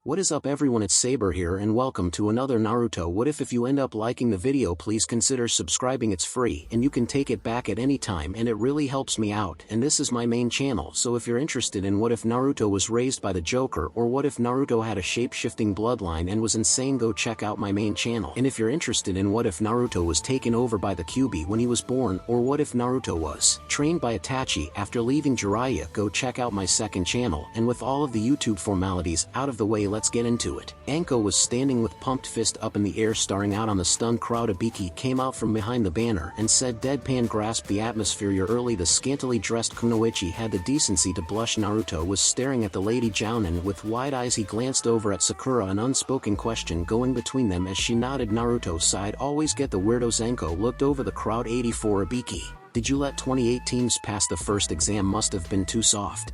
What is up everyone, it's Saber here and welcome to another Naruto What If you end up liking the video, please consider subscribing. It's free and you can take it back at any time and it really helps me out, and this is my main channel, so if you're interested in what if Naruto was raised by the Joker, or what if Naruto had a shape-shifting bloodline and was insane, go check out my main channel. And if you're interested in what if Naruto was taken over by the Kyuubi when he was born, or what if Naruto was trained by Itachi after leaving Jiraiya, go check out my second channel. And with all of the YouTube formalities out of the way, let's get into it. Anko was standing with pumped fist up in the air staring out on the stunned crowd. Ibiki came out from behind the banner and said, "Deadpan grasped the atmosphere. You're early." The scantily dressed Kunoichi had the decency to blush. Naruto was staring at the Lady Jounin with wide eyes. He glanced over at Sakura, an unspoken question going between them as she nodded. Naruto sighed. "Always get the weirdos." Anko looked over the crowd. 84 Ibiki. "Did you let 28 teams pass the first exam? Must have been too soft."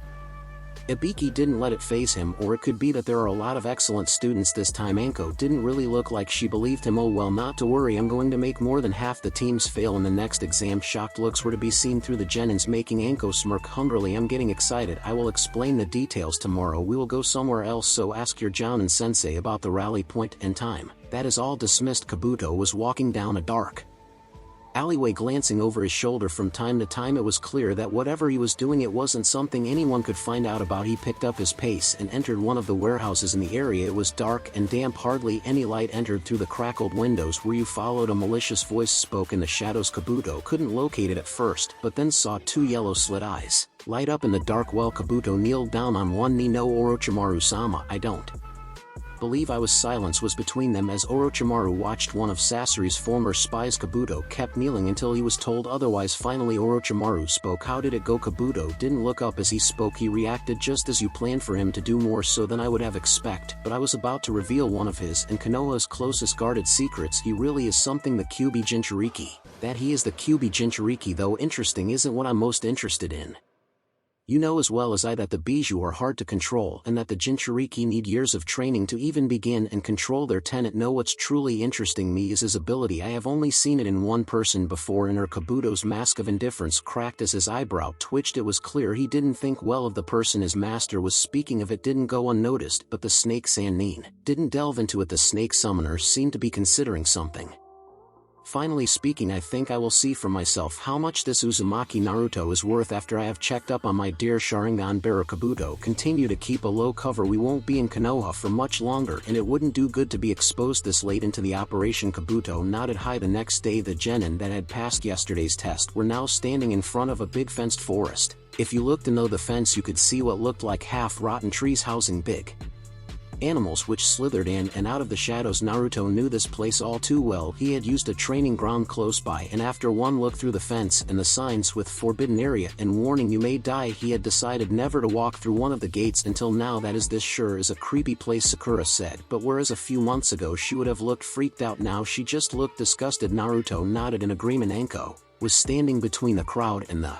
Ibiki didn't let it faze him, or it could be that there are a lot of excellent students this time. Anko didn't really look like she believed him. "Oh well, not to worry, I'm going to make more than half the teams fail in the next exam." Shocked looks were to be seen through the Genins, making Anko smirk hungrily. "I'm getting excited. I will explain the details tomorrow. We will go somewhere else, so ask your Jounin sensei about the rally point and time." That is all. Dismissed. Kabuto was walking down a dark alleyway, glancing over his shoulder from time to time. It was clear that whatever he was doing, it wasn't something anyone could find out about. He picked up his pace and entered one of the warehouses in the area. It was dark and damp, hardly any light entered through the crackled windows. "Where you followed?" A malicious voice spoke in the shadows. Kabuto couldn't locate it at first, but then saw two yellow slit eyes light up in the dark. "Well," Kabuto kneeled down on one knee. "No, Orochimaru-sama, I don't believe I was." Silence was between them as Orochimaru watched one of Sasori's former spies. Kabuto kept kneeling until he was told otherwise. Finally Orochimaru spoke. "How did it go?" Kabuto didn't look up as he spoke. He reacted just as you planned, for him to do more so than I would have expected, but I was about to reveal one of his and Konoha's closest guarded secrets. He really is something, the Kekkei Genkai. That he is the Kekkei Genkai, though interesting, isn't what I'm most interested in. You know as well as I that the Bijou are hard to control and that the Jinchuriki need years of training to even begin and control their tenet. No, what's truly interesting me is his ability. I have only seen it in one person before in her." Kabuto's mask of indifference cracked as his eyebrow twitched. It was clear he didn't think well of the person his master was speaking of. It didn't go unnoticed, but the snake Sannin didn't delve into it. The snake summoner seemed to be considering something. "Finally speaking, I think I will see for myself how much this Uzumaki Naruto is worth after I have checked up on my dear Sharingan bearer." Kabuto continued to keep a low cover. "We won't be in Konoha for much longer, and it wouldn't do good to be exposed this late into the operation." Kabuto nodded. High. The next day, the Genin that had passed yesterday's test were now standing in front of a big fenced forest. If you looked below the fence, you could see what looked like half-rotten trees housing big animals which slithered in and out of the shadows. Naruto knew this place all too well. He had used a training ground close by, and after one look through the fence and the signs with forbidden area and warning "you may die," he had decided never to walk through one of the gates until now. "That is, this sure is a creepy place," Sakura said, but whereas a few months ago she would have looked freaked out, now she just looked disgusted. Naruto nodded in agreement. Anko was standing between the crowd and the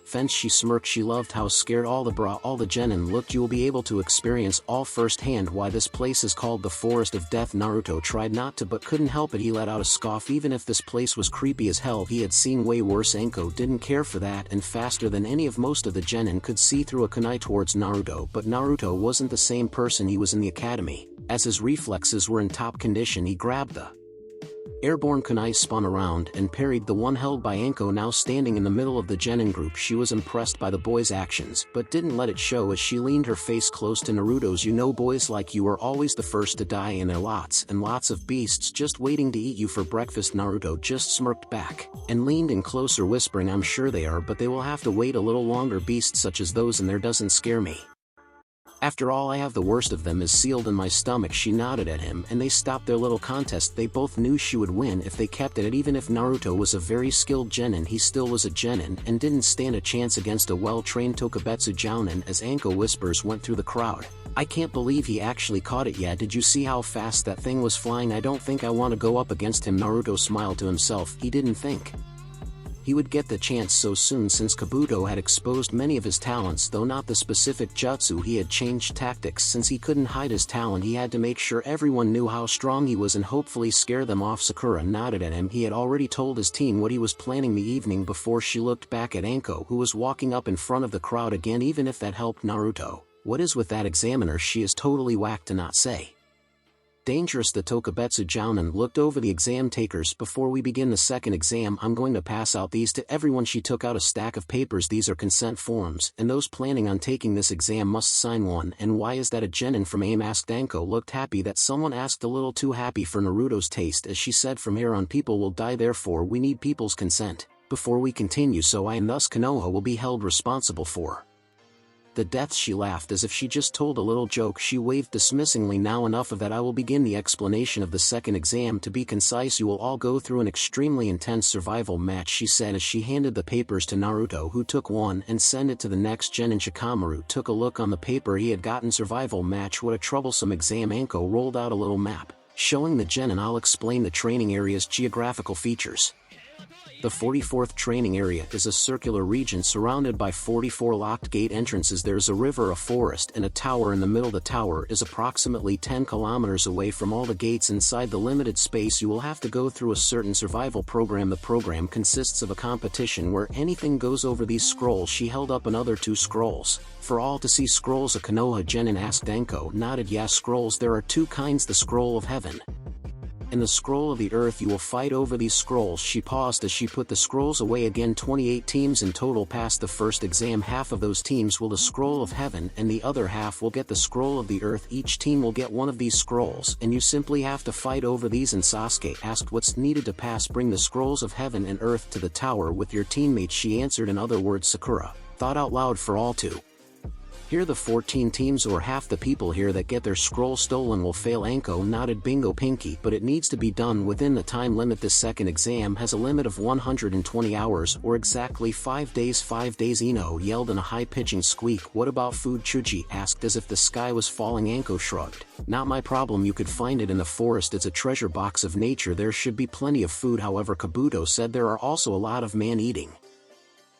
fence. She smirked. She loved how scared all the Genin looked. "You will be able to experience all firsthand why this place is called the Forest of Death." Naruto tried not to but couldn't help it. He let out a scoff. Even if this place was creepy as hell, he had seen way worse. Anko didn't care for that, and faster than any of most of the Genin could see threw a kunai towards Naruto. But Naruto wasn't the same person he was in the academy. As his reflexes were in top condition, he grabbed the airborne kunai, spun around, and parried the one held by Anko, now standing in the middle of the Genin group. She was impressed by the boy's actions, but didn't let it show as she leaned her face close to Naruto's. "You know, boys like you are always the first to die, and there are lots and lots of beasts just waiting to eat you for breakfast." Naruto just smirked back and leaned in closer, whispering, "I'm sure they are, but they will have to wait a little longer. Beasts such as those in there doesn't scare me. After all, I have the worst of them is sealed in my stomach." She nodded at him, and they stopped their little contest. They both knew she would win if they kept at it. Even if Naruto was a very skilled Genin, he still was a Genin and didn't stand a chance against a well-trained Tokubetsu Jounin. As Anko whispers went through the crowd, "I can't believe he actually caught it. Yeah, did you see how fast that thing was flying? I don't think I want to go up against him." Naruto smiled to himself. He didn't think he would get the chance so soon, since Kabuto had exposed many of his talents, though not the specific jutsu. He had changed tactics. Since he couldn't hide his talent, he had to make sure everyone knew how strong he was and hopefully scare them off. Sakura nodded at him. He had already told his team what he was planning the evening before. She looked back at Anko, who was walking up in front of the crowd again. Even if that helped Naruto What is with that examiner? She is totally whack to not say. Dangerous. The Tokubetsu Jounin looked over the exam takers. Before we begin the second exam, I'm going to pass out these to everyone. She took out a stack of papers. These are consent forms, and those planning on taking this exam must sign one. And why is that? A genin from AIM asked. Danko looked happy that someone asked, a little too happy for Naruto's taste, as she said, from here on people will die, therefore we need people's consent before we continue, so I and thus Konoha will be held responsible for the deaths. She laughed as if she just told a little joke. She waved dismissingly. Now enough of that, I will begin the explanation of the second exam. To be concise, you will all go through an extremely intense survival match, she said as she handed the papers to Naruto, who took one and sent it to the next genin. Shikamaru took a look on the paper he had gotten. Survival match, what a troublesome exam. Anko rolled out a little map, showing the genin. I'll explain the training area's geographical features. The 44th training area is a circular region surrounded by 44 locked gate entrances. There's a river, a forest, and a tower in the middle. The tower is approximately 10 kilometers away from all the gates. Inside the limited space, you will have to go through a certain survival program. The program consists of a competition where anything goes over these scrolls. She held up another 2 scrolls for all to see. Scrolls? A Konoha genin asked. Danko nodded. Yes, scrolls. There are 2 kinds, the scroll of heaven and the scroll of the earth. You will fight over these scrolls. She paused as she put the scrolls away again. 28 teams in total passed the first exam. Half of those teams will the scroll of heaven and the other half will get the scroll of the earth. Each team will get one of these scrolls and you simply have to fight over these. And Sasuke asked, what's needed to pass? Bring the scrolls of heaven and earth to the tower with your teammates, she answered. In other words, Sakura thought out loud, for all to here, the 14 teams or half the people here that get their scroll stolen will fail. Anko nodded. Bingo Pinky, but it needs to be done within the time limit. This second exam has a limit of 120 hours or exactly 5 days. 5 days, Ino yelled in a high-pitching squeak. What about food? Chuji asked as if the sky was falling. Anko shrugged. Not my problem, you could find it in the forest. It's a treasure box of nature. There should be plenty of food. However, Kabuto said there are also a lot of man-eating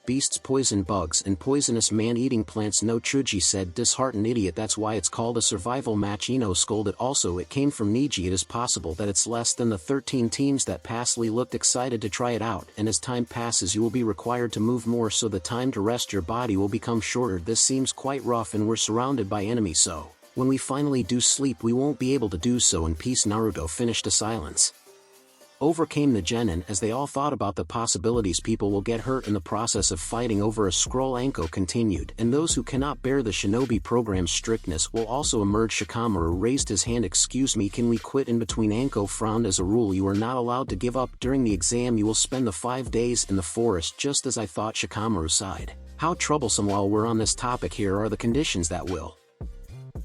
beasts, poison bugs, and poisonous man-eating plants. No, Chuji said, disheartened idiot, that's why it's called a survival match. Ino scolded. Also, it came from Niji. It is possible that it's less than the 13 teams that pass. Lee looked excited to try it out, and as time passes you will be required to move more, so the time to rest your body will become shorter. This seems quite rough and we're surrounded by enemies, so when we finally do sleep we won't be able to do so in peace. Naruto finished. A silence overcame the genin as they all thought about the possibilities. People will get hurt in the process of fighting over a scroll. Anko continued, and those who cannot bear the shinobi program's strictness will also emerge. Shikamaru raised his hand. Excuse me, can we quit in between? Anko frowned. As a rule you are not allowed to give up during the exam. You will spend the 5 days in the forest, just as I thought. Shikamaru sighed. How troublesome. While we're on this topic, here are the conditions that will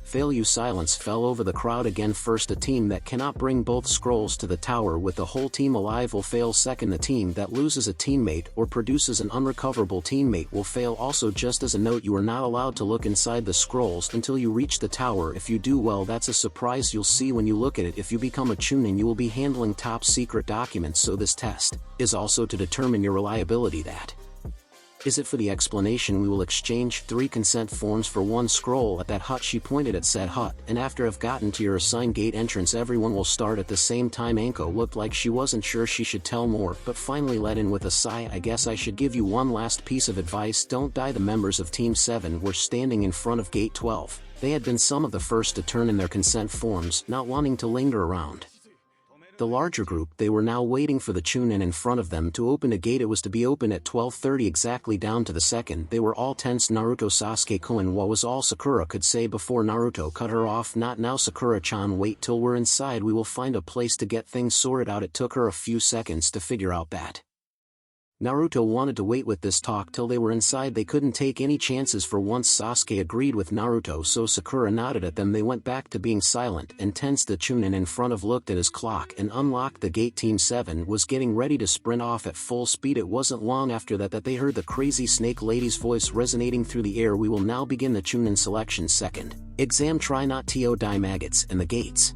fail you. Silence fell over the crowd again. First, a team that cannot bring both scrolls to the tower with the whole team alive will fail. Second, the team that loses a teammate or produces an unrecoverable teammate will fail. Also, just as a note, you are not allowed to look inside the scrolls until you reach the tower. If you do, well, that's a surprise you'll see when you look at it. If you become a chunin you will be handling top secret documents, so this test is also to determine your reliability. That is it for the explanation. We will exchange 3 consent forms for 1 scroll at that hut. She pointed at said hut, and after I've gotten to your assigned gate entrance everyone will start at the same time. Anko looked like she wasn't sure she should tell more, but finally let in with a sigh. I guess I should give you one last piece of advice. Don't die. The members of Team 7 were standing in front of Gate 12. They had been some of the first to turn in their consent forms, not wanting to linger around the larger group. They were now waiting for the chunin in front of them to open a gate. It was to be open at 12:30 exactly, down to the second. They were all tense. Naruto, Sasuke, Koen, what was all Sakura could say before Naruto cut her off. Not now, Sakura-chan, wait till we're inside. We will find a place to get things sorted out. It took her a few seconds to figure out that Naruto wanted to wait with this talk till they were inside. They couldn't take any chances for once. Sasuke agreed with Naruto, so Sakura nodded at them. They went back to being silent and tense. The chunin in front of looked at his clock and unlocked the gate. Team 7 was getting ready to sprint off at full speed. It wasn't long after that they heard the crazy snake lady's voice resonating through the air. We will now begin the chunin selection second exam. Try not to die maggots, and the gates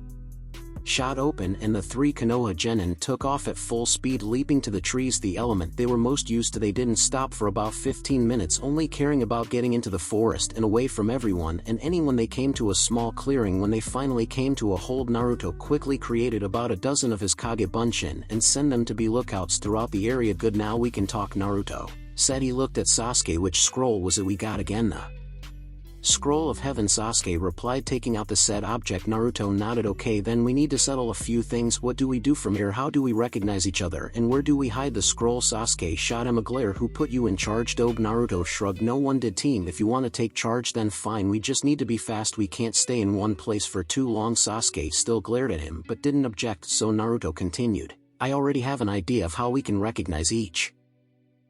shot open and the 3 Konoha genin took off at full speed, leaping to the trees. The element they were most used to. They didn't stop for about 15 minutes, only caring about getting into the forest and away from everyone and anyone. They came to a small clearing. When they finally came to a hold, Naruto quickly created about a dozen of his Kage Bunshin and sent them to be lookouts throughout the area. Good, now we can talk, Naruto said. He looked at Sasuke. Which scroll was it we got again? The Scroll of Heaven. Sasuke replied, taking out the said object. Naruto nodded. Okay, then we need to settle a few things. What do we do from here? How do we recognize each other, and where do we hide the scroll? Sasuke shot him a glare. Who put you in charge, Dobe? Naruto shrugged. No one did. Team, if you want to take charge then fine, we just need to be fast, we can't stay in one place for too long. Sasuke still glared at him but didn't object, so Naruto continued. I already have an idea of how we can recognize each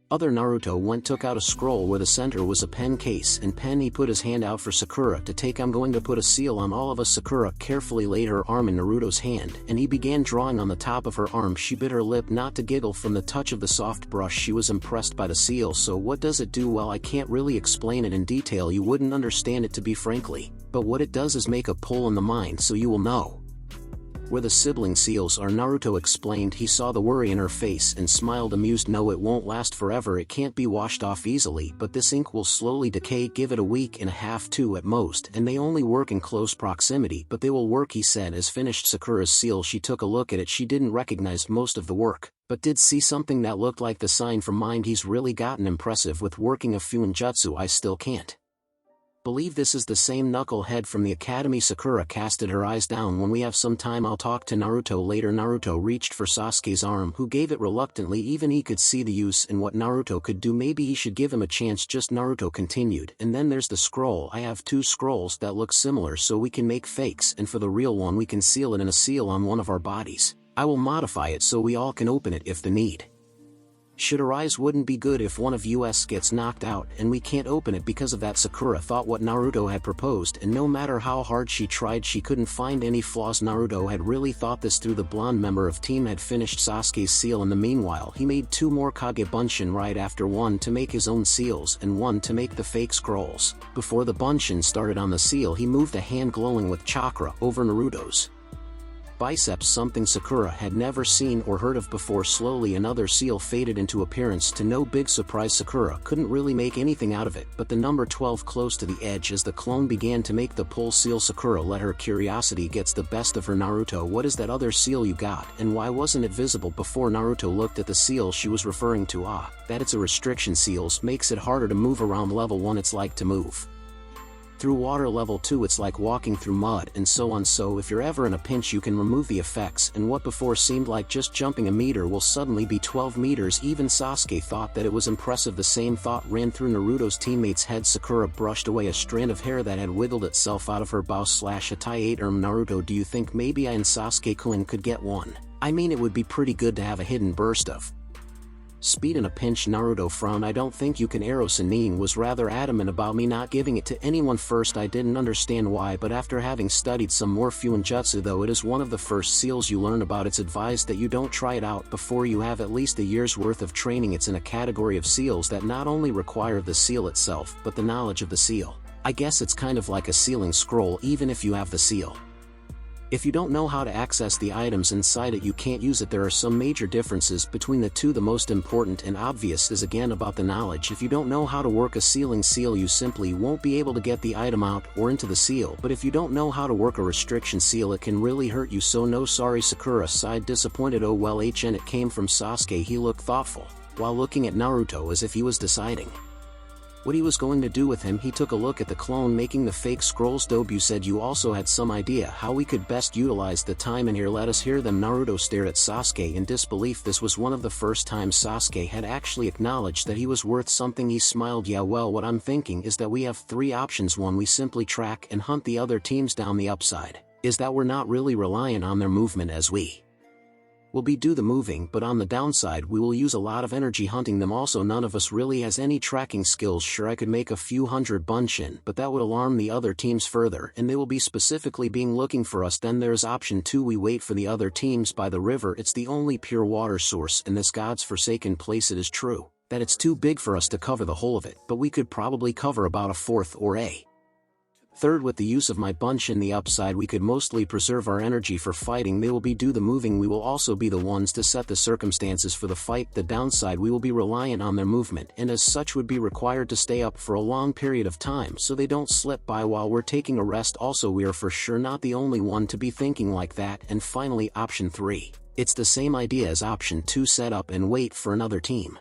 other. Naruto took out a scroll where the center was a pen case and pen. He put his hand out for Sakura to take. I'm going to put a seal on all of us. Sakura carefully laid her arm in Naruto's hand and he began drawing on the top of her arm. She bit her lip not to giggle from the touch of the soft brush. She was impressed by the seal. So what does it do? Well, I can't really explain it in detail, you wouldn't understand it to be frankly, but what it does is make a pull in the mind so you will know where the sibling seals are. Naruto explained. He saw the worry in her face and smiled amused. No, it won't last forever, it can't be washed off easily, but this ink will slowly decay. Give it a week and a half, 2 at most, and they only work in close proximity, but they will work, he said as finished Sakura's seal. She took a look at it. She didn't recognize most of the work, but did see something that looked like the sign from mind. He's really gotten impressive with working a Fuinjutsu. I still can't believe this is the same knucklehead from the academy. Sakura casted her eyes down. When we have some time I'll talk to Naruto later. Naruto reached for Sasuke's arm, who gave it reluctantly. Even he could see the use in what Naruto could do. Maybe he should give him a chance. Just Naruto continued. And then there's the scroll. I have 2 scrolls that look similar, so we can make fakes, and for the real one we can seal it in a seal on one of our bodies. I will modify it so we all can open it if the need should arise. Wouldn't be good if one of us gets knocked out and we can't open it because of that. Sakura thought what Naruto had proposed, and no matter how hard she tried she couldn't find any flaws. Naruto had really thought this through. The blonde member of team had finished Sasuke's seal. In the meanwhile he made 2 more Kage Bunshin right after, one to make his own seals and one to make the fake scrolls. Before the Bunshin started on the seal he moved a hand glowing with chakra over Naruto's biceps, something Sakura had never seen or heard of before. Slowly another seal faded into appearance. To no big surprise Sakura couldn't really make anything out of it but the number 12 close to the edge. As the clone began to make the pull seal, Sakura let her curiosity gets the best of her. Naruto, what is that other seal you got, and why wasn't it visible before? Naruto looked at the seal she was referring to. That it's a restriction seals, makes it harder to move around. Level 1 it's like to move through water, level 2 it's like walking through mud, and so on. So if you're ever in a pinch you can remove the effects, and what before seemed like just jumping a meter will suddenly be 12 meters. Even Sasuke thought that it was impressive. The same thought ran through Naruto's teammate's head. Sakura brushed away a strand of hair that had wiggled itself out of her bow / a tie. Naruto, do you think maybe I and Sasuke-kun could get one? I mean, it would be pretty good to have a hidden burst of speed in a pinch. Naruto frowned. I don't think you can. Sanine was rather adamant about me not giving it to anyone. First I didn't understand why, but after having studied some more Fuinjutsu, though it is one of the first seals you learn about, it's advised that you don't try it out before you have at least a year's worth of training. It's in a category of seals that not only require the seal itself but the knowledge of the seal. I guess it's kind of like a sealing scroll. Even if you have the seal, if you don't know how to access the items inside it you can't use it. There are some major differences between the two. The most important and obvious is again about the knowledge. If you don't know how to work a sealing seal you simply won't be able to get the item out or into the seal, but if you don't know how to work a restriction seal it can really hurt you. So no sorry. Sakura sighed disappointed. Oh well, and it came from Sasuke. He looked thoughtful while looking at Naruto as if he was deciding what he was going to do with him. He took a look at the clone making the fake scrolls. Dobe, you said you also had some idea how we could best utilize the time in here. Let us hear them. Naruto stared at Sasuke in disbelief. This was one of the first times Sasuke had actually acknowledged that he was worth something. He smiled. Yeah, well, what I'm thinking is that we have 3 options. 1, we simply track and hunt the other teams down. The upside is that we're not really reliant on their movement, as we will do the moving, but on the downside we will use a lot of energy hunting them. Also, none of us really has any tracking skills. Sure, I could make a few hundred Bunshin, but that would alarm the other teams further, and they will be specifically being looking for us. Then there's option 2, we wait for the other teams by the river. It's the only pure water source in this god's forsaken place. It is true that it's too big for us to cover the whole of it, but we could probably cover about a fourth or a third with the use of my Bunshin. The upside, we could mostly preserve our energy for fighting. They will do the moving. We will also be the ones to set the circumstances for the fight. The downside, we will be reliant on their movement, and as such would be required to stay up for a long period of time so they don't slip by while we're taking a rest. Also, we are for sure not the only one to be thinking like that. And finally, option 3. It's the same idea as option 2, set up and wait for another team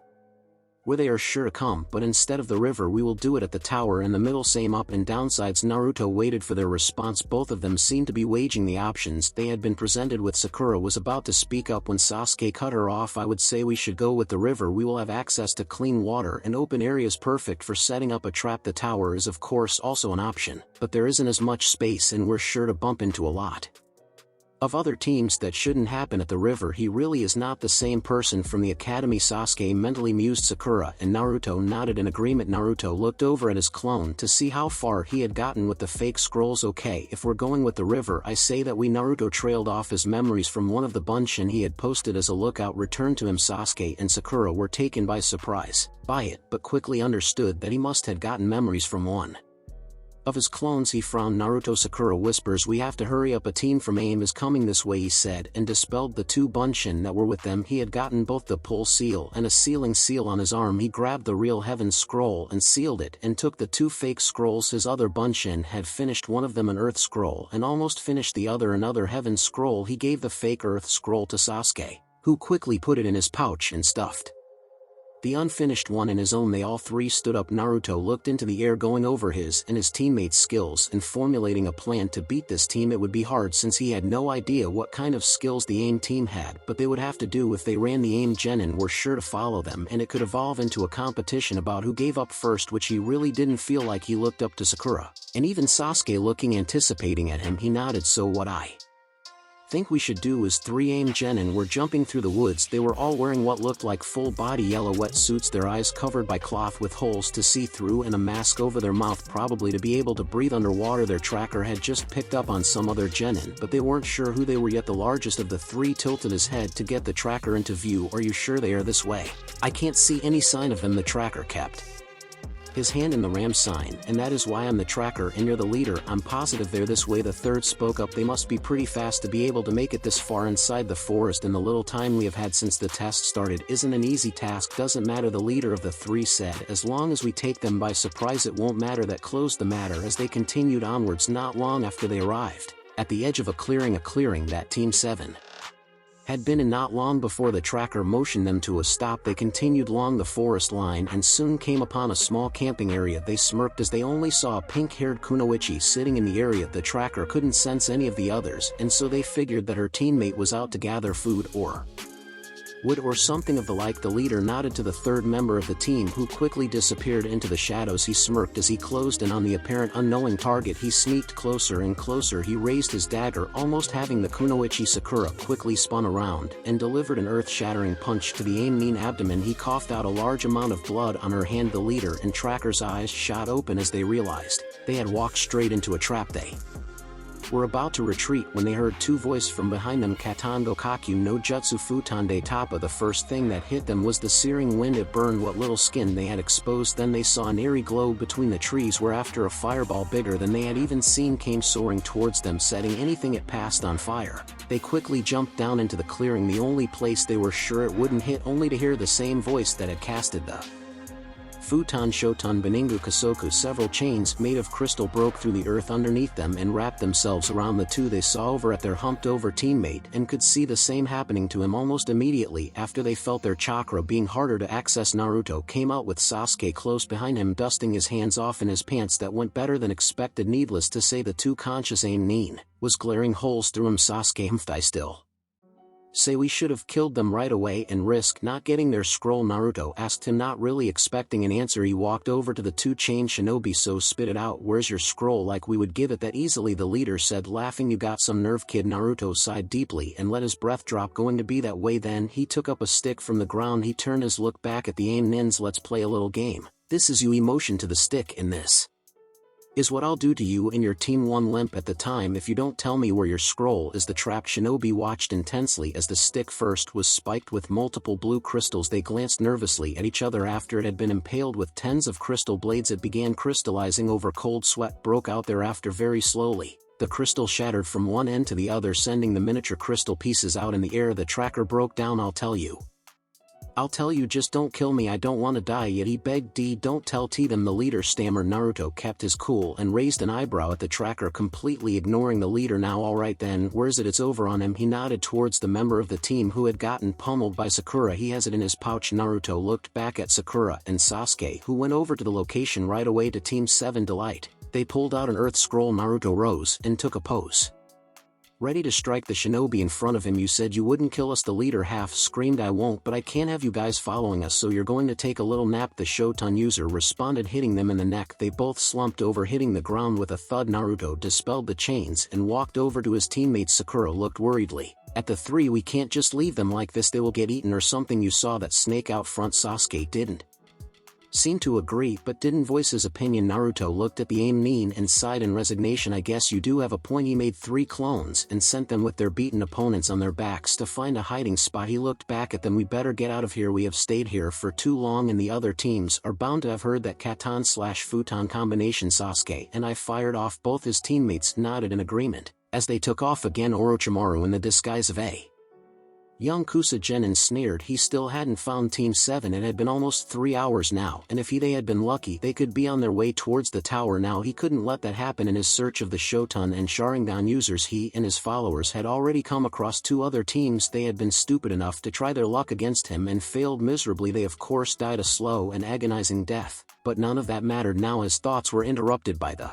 where they are sure to come, but instead of the river we will do it at the tower in the middle. Same up and downsides. Naruto waited for their response. Both of them seemed to be weighing the options they had been presented with. Sakura was about to speak up when Sasuke cut her off. I would say we should go with the river. We will have access to clean water and open areas, perfect for setting up a trap. The tower is of course also an option, but there isn't as much space and we're sure to bump into a lot of other teams. That shouldn't happen at the river. He really is not the same person from the academy. Sasuke mentally mused. Sakura and Naruto nodded in agreement. Naruto looked over at his clone to see how far he had gotten with the fake scrolls. Okay, if we're going with the river, I say that we. Naruto trailed off his memories from one of the bunshin he had posted as a lookout returned to him. Sasuke and Sakura were taken by surprise by it, but quickly understood that he must have gotten memories from one of his clones. He frowned. Naruto. Sakura whispers, we have to hurry up, a team from AIM is coming this way, he said, and dispelled the two bunshin that were with them. He had gotten both the pull seal and a sealing seal on his arm. He grabbed the real heaven scroll and sealed it and took the two fake scrolls. His other bunshin had finished one of them, an earth scroll, and almost finished the other, another heaven scroll. He gave the fake earth scroll to Sasuke, who quickly put it in his pouch and stuffed the unfinished one in his own. They all three stood up. Naruto looked into the air, going over his and his teammates' skills and formulating a plan to beat this team. It would be hard since he had no idea what kind of skills the AIM team had, but they would have to do if they ran. The AIM genin were sure to follow them, and it could evolve into a competition about who gave up first, which he really didn't feel like. He looked up to Sakura and even Sasuke, looking anticipating at him. He nodded. So what I think we should do is three AIM genin were jumping through the woods. They were all wearing what looked like full-body yellow wetsuits, their eyes covered by cloth with holes to see through and a mask over their mouth, probably to be able to breathe underwater. Their tracker had just picked up on some other genin, but they weren't sure who they were yet. The largest of the three tilted his head to get the tracker into view. Are you sure they are this way? I can't see any sign of them. The tracker kept his hand in the ram sign, and that is why I'm the tracker and you're the leader. I'm positive they're this way. The third spoke up. They must be pretty fast to be able to make it this far inside the forest in the little time we have had since the test started. Isn't an easy task. Doesn't matter, the leader of the three said. As long as we take them by surprise it won't matter. That closed the matter as they continued onwards. Not long after they arrived at the edge of a clearing that Team 7 had been in. Not long before the tracker motioned them to a stop, they continued along the forest line and soon came upon a small camping area. They smirked as they only saw a pink-haired kunoichi sitting in the area. The tracker couldn't sense any of the others, and so they figured that her teammate was out to gather food or wood or something of the like. The leader nodded to the third member of the team, who quickly disappeared into the shadows. He smirked as he closed in on the apparent unknowing target. He sneaked closer and closer. He raised his dagger, almost having the kunoichi. Sakura quickly spun around and delivered an earth-shattering punch to the AIM abdomen. He coughed out a large amount of blood on her hand. The leader and tracker's eyes shot open as they realized they had walked straight into a trap. They were about to retreat when they heard two voices from behind them. Katando Kaku no Jutsu Futande Tapa. The first thing that hit them was the searing wind. It burned what little skin they had exposed. Then they saw an eerie glow between the trees, where after a fireball bigger than they had even seen came soaring towards them, setting anything it passed on fire. They quickly jumped down into the clearing, the only place they were sure it wouldn't hit, only to hear the same voice that had casted the Futon Shoton Beningu Kasoku. Several chains made of crystal broke through the earth underneath them and wrapped themselves around the two they saw over at their humped-over teammate, and could see the same happening to him almost immediately after they felt their chakra being harder to access. Naruto came out with Sasuke close behind him, dusting his hands off in his pants. That went better than expected. Needless to say, the too conscious AIM Nin was glaring holes through him. Sasuke, I still say we should have killed them right away and risk not getting their scroll. Naruto asked him, not really expecting an answer. He walked over to the two-chained shinobi. So spit it out, where's your scroll? Like we would give it that easily, the leader said, laughing. You got some nerve, kid. Naruto sighed deeply and let his breath drop. Going to be that way then? He took up a stick from the ground. He turned his look back at the AIM Nins. Let's play a little game. This is you. Emotion to the stick, in this is what I'll do to you and your team. One limp at the time if you don't tell me where your scroll is. The trapped shinobi watched intensely as the stick first was spiked with multiple blue crystals. They glanced nervously at each other after it had been impaled with tens of crystal blades. It began crystallizing over. Cold sweat broke out thereafter. Very slowly, the crystal shattered from one end to the other, sending the miniature crystal pieces out in the air. The tracker broke down. I'll tell you I'll tell you, just don't kill me, I don't want to die yet, he begged. Don't tell them, the leader stammered. Naruto kept his cool and raised an eyebrow at the tracker, completely ignoring the leader. Now alright then, where's it? It's over on him. He nodded towards the member of the team who had gotten pummeled by Sakura. He has it in his pouch. Naruto looked back at Sakura and Sasuke, who went over to the location right away. To Team 7 delight, they pulled out an earth scroll. Naruto rose and took a pose, ready to strike the shinobi in front of him. You said you wouldn't kill us, the leader half screamed. I won't, but I can't have you guys following us, so you're going to take a little nap, the Shoton user responded, hitting them in the neck. They both slumped over, hitting the ground with a thud. Naruto dispelled the chains and walked over to his teammates. Sakura looked worriedly at the three. We can't just leave them like this, they will get eaten or something. You saw that snake out front? Sasuke didn't seem to agree, but didn't voice his opinion. Naruto looked at the aim Nin and sighed in resignation. I guess you do have a point. He made 3 clones and sent them with their beaten opponents on their backs to find a hiding spot. He looked back at them. We better get out of here, we have stayed here for too long and the other teams are bound to have heard that Katon/Futon combination. Sasuke and I fired off. Both his teammates nodded in agreement as they took off again. Orochimaru, in the disguise of a young Kusa-genin, sneered. He still hadn't found Team 7. It had been almost 3 hours now, and if they had been lucky, they could be on their way towards the tower now. He couldn't let that happen. In his search of the Shoton and Sharingan users, he and his followers had already come across 2 other teams. They had been stupid enough to try their luck against him and failed miserably. They of course died a slow and agonizing death, but none of that mattered now. His thoughts were interrupted by the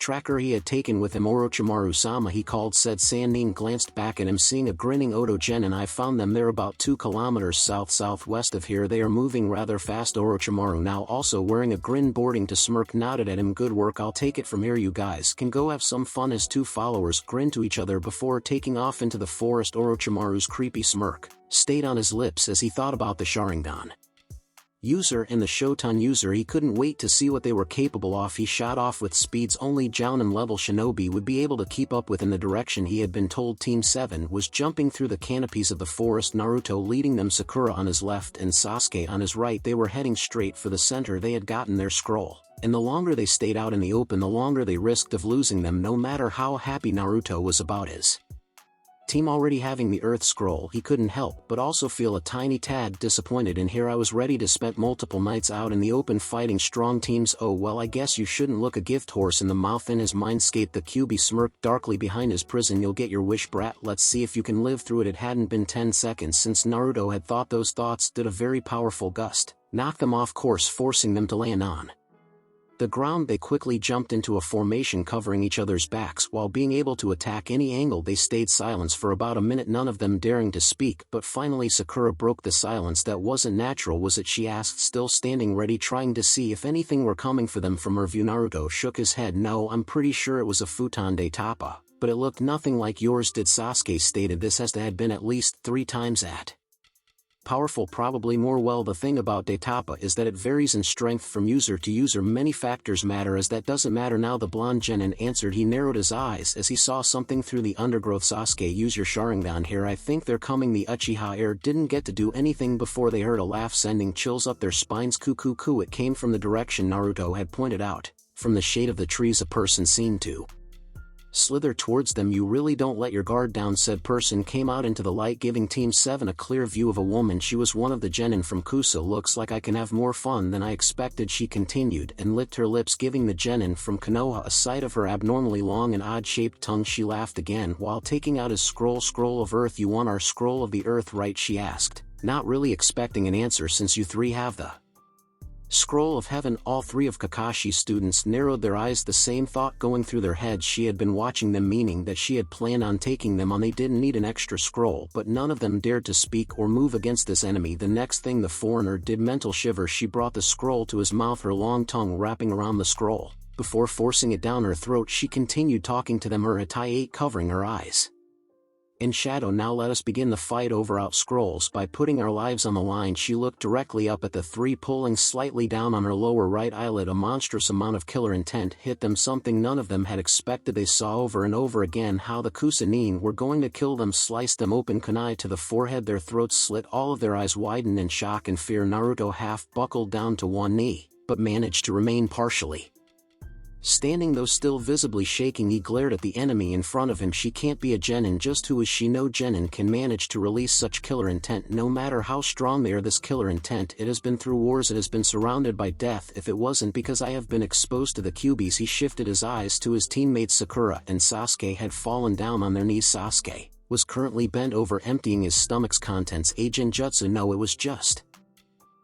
tracker he had taken with him. Orochimaru-sama, he called, said Sannin glanced back at him, seeing a grinning Oto-genin. I found them. They're about 2 kilometers south-southwest of here. They are moving rather fast. Orochimaru, now also wearing a grin, boarding to smirk, nodded at him. Good work, I'll take it from here. You guys can go have some fun. His 2 followers grinned to each other before taking off into the forest. Orochimaru's creepy smirk stayed on his lips as he thought about the Sharingan user and the Shoton user. He couldn't wait to see what they were capable of. He shot off with speeds only Jounin level shinobi would be able to keep up with. In the direction he had been told, Team 7 was jumping through the canopies of the forest, Naruto leading them, Sakura on his left and Sasuke on his right. They were heading straight for the center. They had gotten their scroll, and the longer they stayed out in the open, the longer they risked of losing them. No matter how happy Naruto was about his team already having the Earth Scroll, he couldn't help but also feel a tiny tad disappointed. And here I was ready to spend multiple nights out in the open fighting strong teams. Oh well, I guess you shouldn't look a gift horse in the mouth. In his mindscape, the QB smirked darkly behind his prison. You'll get your wish, brat. Let's see if you can live through it. It hadn't been 10 seconds since Naruto had thought those thoughts did a very powerful gust knock them off course, forcing them to land on the ground. They quickly jumped into a formation, covering each other's backs while being able to attack any angle. They stayed silent for about a minute, none of them daring to speak, but finally Sakura broke the silence. That wasn't natural, was it? She asked, still standing ready, trying to see if anything were coming for them from her view. Naruto shook his head. No, I'm pretty sure it was a futon de tapa, but it looked nothing like yours did. Sasuke stated, this has to have been at least 3 times that powerful, probably more. Well, the thing about Detapa is that it varies in strength from user to user. Many factors matter, as that doesn't matter now, the blonde genin answered. He narrowed his eyes as he saw something through the undergrowth. Sasuke, use your Sharingan here. I think they're coming. The Uchiha heir didn't get to do anything before they heard a laugh, sending chills up their spines. Kukuku, it came from the direction Naruto had pointed out. From the shade of the trees, a person seemed to slither towards them. You really don't let your guard down, said person came out into the light, giving Team 7 a clear view of a woman. She was one of the genin from Kusa. Looks like I can have more fun than I expected, she continued, and licked her lips, giving the genin from Konoha a sight of her abnormally long and odd-shaped tongue. She laughed again while taking out his scroll of earth. You want our scroll of the earth, right? She asked, not really expecting an answer since you 3 have the scroll of heaven. All 3 of Kakashi's students narrowed their eyes, the same thought going through their heads. She had been watching them, meaning that she had planned on taking them on. They didn't need an extra scroll, but none of them dared to speak or move against this enemy. The next thing the foreigner did, mental shiver, she brought the scroll to his mouth, her long tongue wrapping around the scroll. Before forcing it down her throat, she continued talking to them, her Hatai covering her eyes in shadow. Now let us begin the fight over out scrolls by putting our lives on the line. She looked directly up at the 3, pulling slightly down on her lower right eyelid. A monstrous amount of killer intent hit them, something none of them had expected. They saw over and over again how the Kusanin were going to kill them, slice them open, kunai to the forehead, their throats slit, all of their eyes widened in shock and fear. Naruto half buckled down to one knee, but managed to remain partially Standing though still visibly shaking, he glared at the enemy in front of him. She can't be a genin. Just who is she? No genin can manage to release such killer intent. No matter how strong they are, this killer intent, it has been through wars, it has been surrounded by death. If it wasn't because I have been exposed to the Kyubis. He shifted his eyes to his teammates. Sakura and Sasuke had fallen down on their knees. Sasuke was currently bent over, emptying his stomach's contents. A genjutsu? No, it was just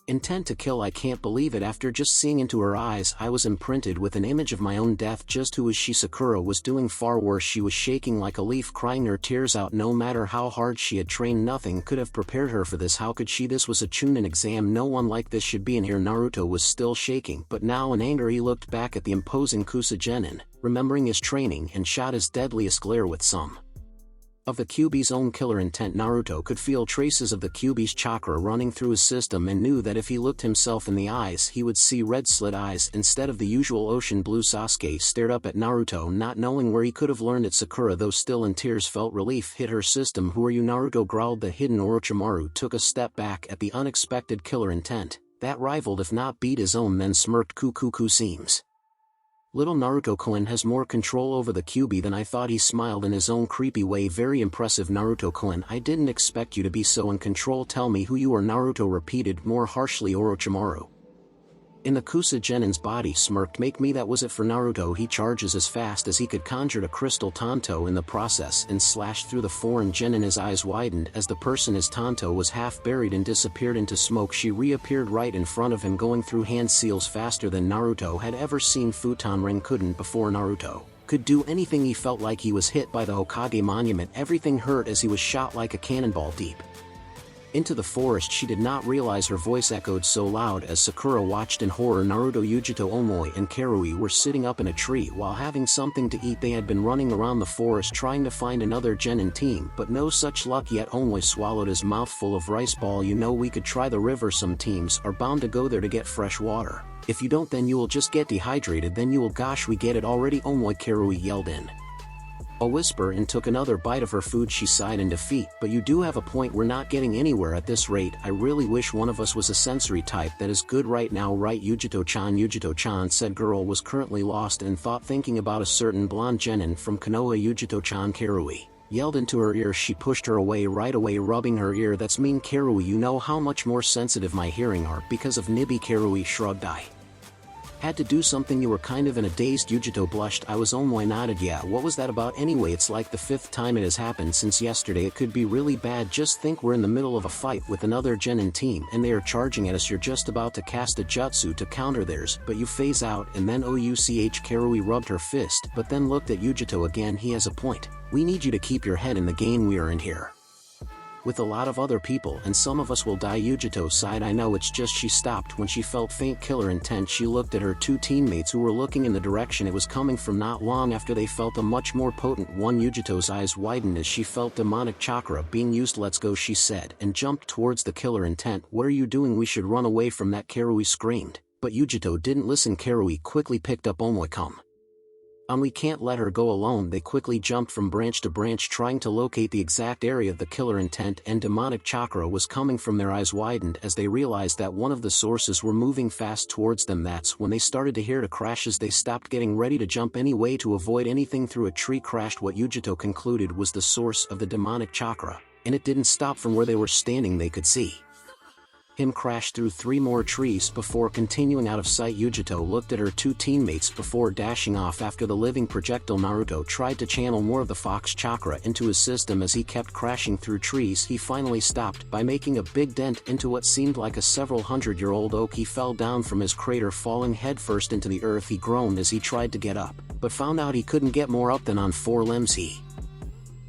intent to kill. I can't believe it. After just seeing into her eyes, I was imprinted with an image of my own death. Just who is she? Sakura was doing far worse. She was shaking like a leaf, crying her tears out. No matter how hard she had trained, nothing could have prepared her for this. How could she? This was a Chunin exam. No one like this should be in here. Naruto was still shaking, but now in anger he looked back at the imposing Kusa genin, remembering his training, and shot his deadliest glare with some of the Kyubi's own killer intent. Naruto could feel traces of the Kyubi's chakra running through his system and knew that if he looked himself in the eyes he would see red slit eyes instead of the usual ocean blue. Sasuke stared up at Naruto, not knowing where he could have learned it. Sakura, though still in tears, felt relief hit her system. Who are you? Naruto growled. The hidden Orochimaru took a step back at the unexpected killer intent that rivaled if not beat his own, then smirked. Kukuku, seems little Naruto-kun has more control over the Kyubi than I thought. He smiled in his own creepy way. Very impressive, Naruto-kun. I didn't expect you to be so in control. Tell me who you are, Naruto repeated more harshly. Orochimaru in the Kusa genin's body smirked. Make me. That was it for Naruto. He charges as fast as he could, conjured a crystal Tanto in the process, and slashed through the foreign genin. His eyes widened as the person his Tanto was half buried and disappeared into smoke. She reappeared right in front of him, going through hand seals faster than Naruto had ever seen. Futon Ring couldn't. Before Naruto could do anything, he felt like he was hit by the Hokage monument. Everything hurt as he was shot like a cannonball deep into the forest. She did not realize her voice echoed so loud as Sakura watched in horror. Naruto, Yujito, Omoi and Karui were sitting up in a tree while having something to eat. They had been running around the forest trying to find another genin team, but no such luck yet. Omoi swallowed his mouth full of rice ball. You know, we could try the river. Some teams are bound to go there to get fresh water. If you don't, then you will just get dehydrated. Then you will. Gosh, we get it already, Omoi, Karui yelled in a whisper and took another bite of her food. She sighed in defeat. But you do have a point. We're not getting anywhere at this rate. I really wish one of us was a sensory type that is good right now, right, Yujito-chan? Yujito-chan said. Girl was currently lost in thought, thinking about a certain blonde genin from Konoha. Yujito-chan, Karui yelled into her ear. She pushed her away right away, rubbing her ear. That's mean, Karui. You know how much more sensitive my hearing are because of Nibi. Karui shrugged. I had to do something. You were kind of in a daze. Yujito blushed. I was. Omoi nodded. Yeah, what was that about anyway? It's like the 5th time it has happened since yesterday. It could be really bad. Just think, we're in the middle of a fight with another genin team and they are charging at us. You're just about to cast a jutsu to counter theirs, but you phase out and then ouch. Karui rubbed her fist but then looked at Yujito again. He has a point. We need you to keep your head in the game. We are in here with a lot of other people and some of us will die. Yujito sighed. I know, it's just. She stopped when she felt faint killer intent. She looked at her two teammates who were looking in the direction it was coming from. Not long after they felt a much more potent one. Yujito's eyes widened as she felt demonic chakra being used. Let's go, she said, and jumped towards the killer intent. What are you doing? We should run away from that, Karui screamed. But Yujito didn't listen. Karui quickly picked up Omoi. Come on, we can't let her go alone. They quickly jumped from branch to branch trying to locate the exact area of the killer intent and demonic chakra was coming from. Their eyes widened as they realized that one of the sources were moving fast towards them. That's when they started to hear the crashes. They stopped, getting ready to jump anyway to avoid anything. Through a tree crashed. What Yujito concluded was the source of the demonic chakra, and it didn't stop from where they were standing. They could see him crash through 3 more trees before continuing out of sight. Yujito looked at her two teammates before dashing off after the living projectile. Naruto tried to channel more of the fox chakra into his system as he kept crashing through trees. He finally stopped by making a big dent into what seemed like a several hundred-year-old oak. He fell down from his crater, falling headfirst into the earth. He groaned as he tried to get up, but found out he couldn't get more up than on 4 limbs. He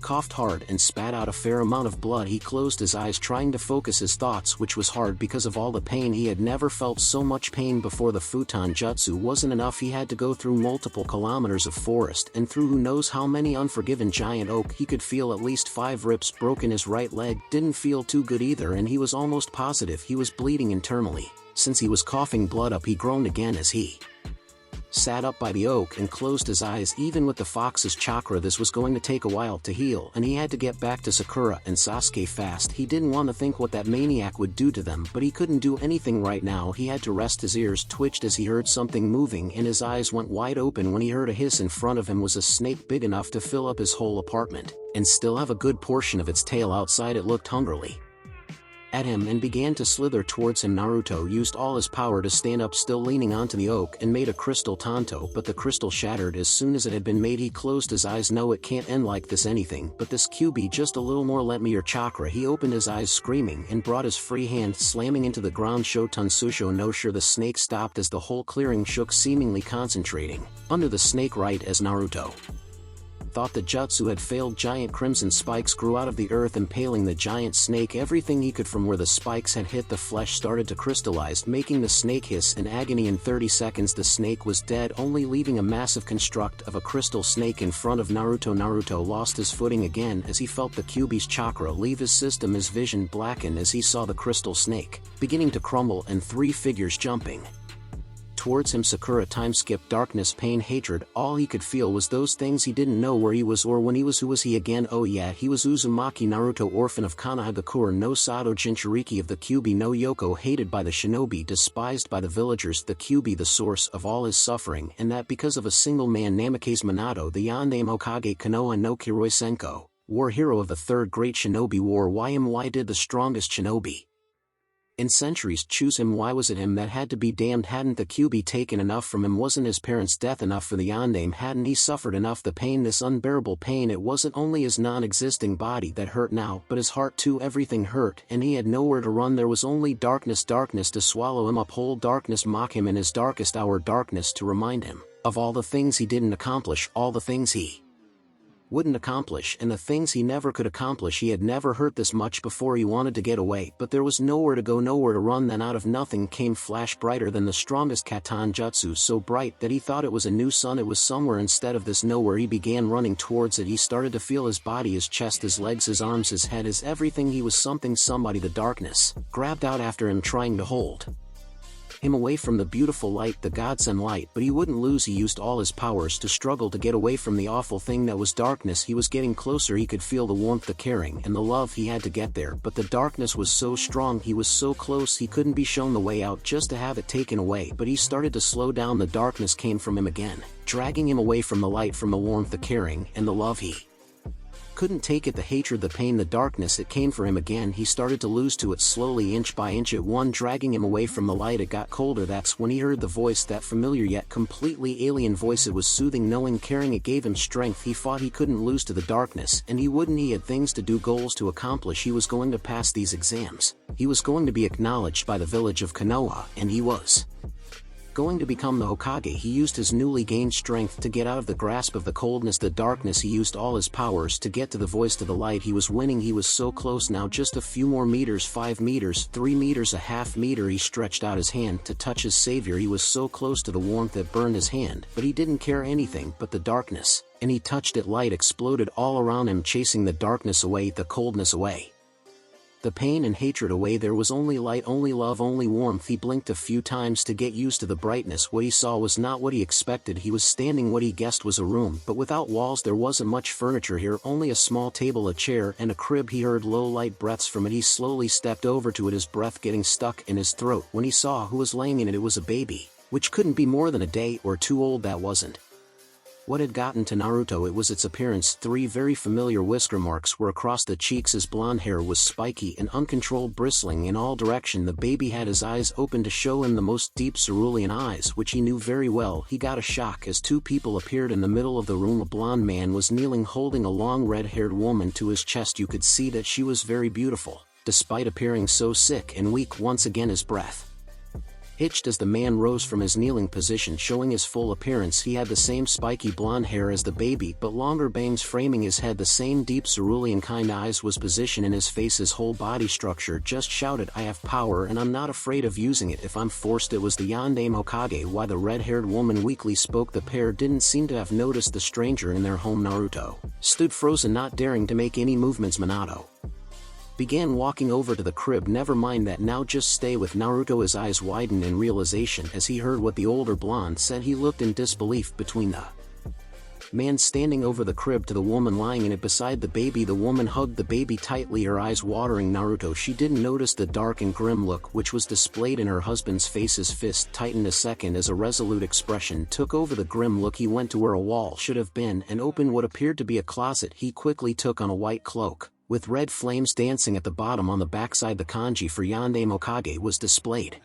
coughed hard and spat out a fair amount of blood. He closed his eyes trying to focus his thoughts, which was hard because of all the pain. He had never felt so much pain before. The futon jutsu wasn't enough. He had to go through multiple kilometers of forest and through who knows how many unforgiven giant oak. He could feel at least 5 rips broken. His right leg didn't feel too good either, and he was almost positive he was bleeding internally. Since he was coughing blood up, he groaned again as he sat up by the oak and closed his eyes. Even with the fox's chakra, this was going to take a while to heal, and he had to get back to Sakura and Sasuke fast. He didn't want to think what that maniac would do to them, but he couldn't do anything right now. He had to rest. His ears twitched as he heard something moving, and his eyes went wide open when he heard a hiss. In front of him was a snake big enough to fill up his whole apartment, and still have a good portion of its tail outside. It looked hungrily at him and began to slither towards him. Naruto used all his power to stand up, still leaning onto the oak, and made a crystal tanto, but the crystal shattered as soon as it had been made. He closed his eyes. No, it can't end like this. Anything but this. QB, just a little more. Let me your chakra. He opened his eyes screaming and brought his free hand slamming into the ground. Shoten Susho no sure. The snake stopped as the whole clearing shook, seemingly concentrating under the snake. Right as Naruto thought the jutsu had failed, giant crimson spikes grew out of the earth, impaling the giant snake. Everything he could from where the spikes had hit the flesh started to crystallize, making the snake hiss in agony. In 30 seconds the snake was dead, only leaving a massive construct of a crystal snake in front of Naruto. Naruto lost his footing again as he felt the Kyuubi's chakra leave his system. His vision blackened as he saw the crystal snake beginning to crumble and three figures jumping towards him. Sakura. Time skip. Darkness, pain, hatred. All he could feel was those things. He didn't know where he was or when he was. Who was he again? Oh yeah, he was Uzumaki Naruto, orphan of Konohagakure no Sado, Jinchuriki of the Kyuubi no Yoko, hated by the shinobi, despised by the villagers. The Kyuubi, the source of all his suffering, and that because of a single man. Namikaze Minato, the Yoname Hokage Konoha no Kiroi Senko, war hero of the third great shinobi war. Why did the strongest shinobi in centuries choose him? Why was it him that had to be damned? Hadn't the Kyuubi taken enough from him? Wasn't his parents' death enough for the Yoname? Hadn't he suffered enough? The pain, this unbearable pain. It wasn't only his non-existing body that hurt now, but his heart too. Everything hurt, and he had nowhere to run. There was only darkness, darkness to swallow him up whole, darkness mock him in his darkest hour, darkness to remind him of all the things he didn't accomplish, all the things he wouldn't accomplish, and the things he never could accomplish. He had never hurt this much before. He wanted to get away, but there was nowhere to go, nowhere to run. Then out of nothing came flash brighter than the strongest katan jutsu, so bright that he thought it was a new sun. It was somewhere instead of this nowhere. He began running towards it. He started to feel his body, his chest, his legs, his arms, his head, his everything. He was something, somebody. The darkness grabbed out after him, trying to hold him away from the beautiful light, the godsend light, but he wouldn't lose. He used all his powers to struggle to get away from the awful thing that was darkness. He was getting closer. He could feel the warmth, the caring, and the love. He had to get there, but the darkness was so strong. He was so close. He couldn't be shown the way out, just to have it taken away. But he started to slow down. The darkness came from him again, dragging him away from the light, from the warmth, the caring, and the love. He couldn't take it, the hatred, the pain, the darkness. It came for him again. He started to lose to it slowly, inch by inch. It won, dragging him away from the light. It got colder. That's when he heard the voice, that familiar yet completely alien voice. It was soothing, knowing, caring. It gave him strength. He fought. He couldn't lose to the darkness, and he wouldn't. He had things to do, goals to accomplish. He was going to pass these exams. He was going to be acknowledged by the village of Konoha, and he was going to become the Hokage. He used his newly gained strength to get out of the grasp of the coldness, the darkness. He used all his powers to get to the voice, to the light. He was winning. He was so close now, just a few more meters, 5 meters, 3 meters, a half meter. He stretched out his hand to touch his savior. He was so close to the warmth that burned his hand, but he didn't care anything but the darkness, and he touched it. Light exploded all around him, chasing the darkness away, the coldness away, the pain and hatred away. There was only light, only love, only warmth. He blinked a few times to get used to the brightness. What he saw was not what he expected. He was standing what he guessed was a room, but without walls. There wasn't much furniture here, only a small table, a chair, and a crib. He heard low light breaths from it. He slowly stepped over to it, his breath getting stuck in his throat. When he saw who was laying in it, it was a baby, which couldn't be more than a day or two old. That wasn't what had gotten to Naruto. It was its appearance. 3 very familiar whisker marks were across the cheeks. His blonde hair was spiky and uncontrolled, bristling in all direction. The baby had his eyes open to show him the most deep cerulean eyes, which he knew very well. He got a shock as 2 people appeared in the middle of the room. A blonde man was kneeling, holding a long red-haired woman to his chest. You could see that she was very beautiful, despite appearing so sick and weak. Once again his breath hitched as the man rose from his kneeling position, showing his full appearance. He had the same spiky blonde hair as the baby, but longer bangs framing his head. The same deep cerulean kind eyes was positioned in his face. His whole body structure just shouted, I have power and I'm not afraid of using it if I'm forced. It was the Yoname Hokage. Why? The red-haired woman weakly spoke. The pair didn't seem to have noticed the stranger in their home. Naruto stood frozen, not daring to make any movements. Minato began walking over to the crib. Never mind that, now just stay with Naruto. His eyes widened in realization as he heard what the older blonde said. He looked in disbelief between the man standing over the crib to the woman lying in it beside the baby. The woman hugged the baby tightly, her eyes watering. Naruto, she didn't notice the dark and grim look which was displayed in her husband's face. His fist tightened a second as a resolute expression took over the grim look. He went to where a wall should have been and opened what appeared to be a closet. He quickly took on a white cloak, with red flames dancing at the bottom. On the backside the kanji for Yandere Mokage was displayed.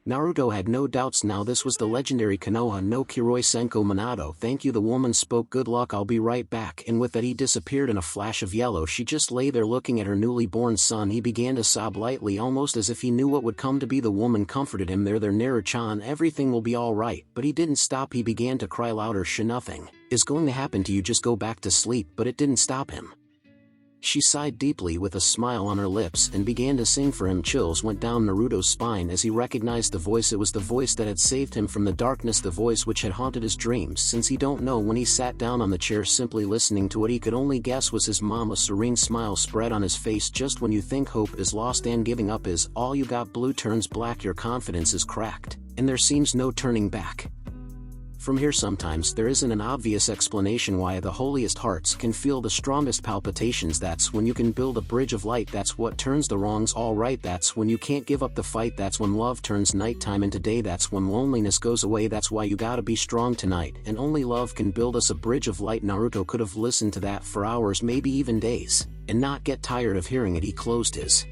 Naruto had no doubts now, this was the legendary Konoha no Kiroi Senko Minato. Thank you, the woman spoke. Good luck, I'll be right back. And with that he disappeared in a flash of yellow. She just lay there looking at her newly born son. He began to sob lightly, almost as if he knew what would come to be. The woman comforted him. There, Naru-chan, everything will be alright. But he didn't stop. He began to cry louder. Nothing is going to happen to you, just go back to sleep. But it didn't stop him. She sighed deeply with a smile on her lips and began to sing for him. Chills went down Naruto's spine as he recognized the voice. It was the voice that had saved him from the darkness, the voice which had haunted his dreams since he don't know when. He sat down on the chair simply listening to what he could only guess was his mom. A serene smile spread on his face. Just when you think hope is lost and giving up is all you got, blue turns black, your confidence is cracked, and there seems no turning back. From here sometimes there isn't an obvious explanation why the holiest hearts can feel the strongest palpitations. That's when you can build a bridge of light. That's what turns the wrongs all right. That's when you can't give up the fight. That's when love turns nighttime into day. That's when loneliness goes away. That's why you gotta be strong tonight, and only love can build us a bridge of light. Naruto could have listened to that for hours, maybe even days, and not get tired of hearing it. He closed his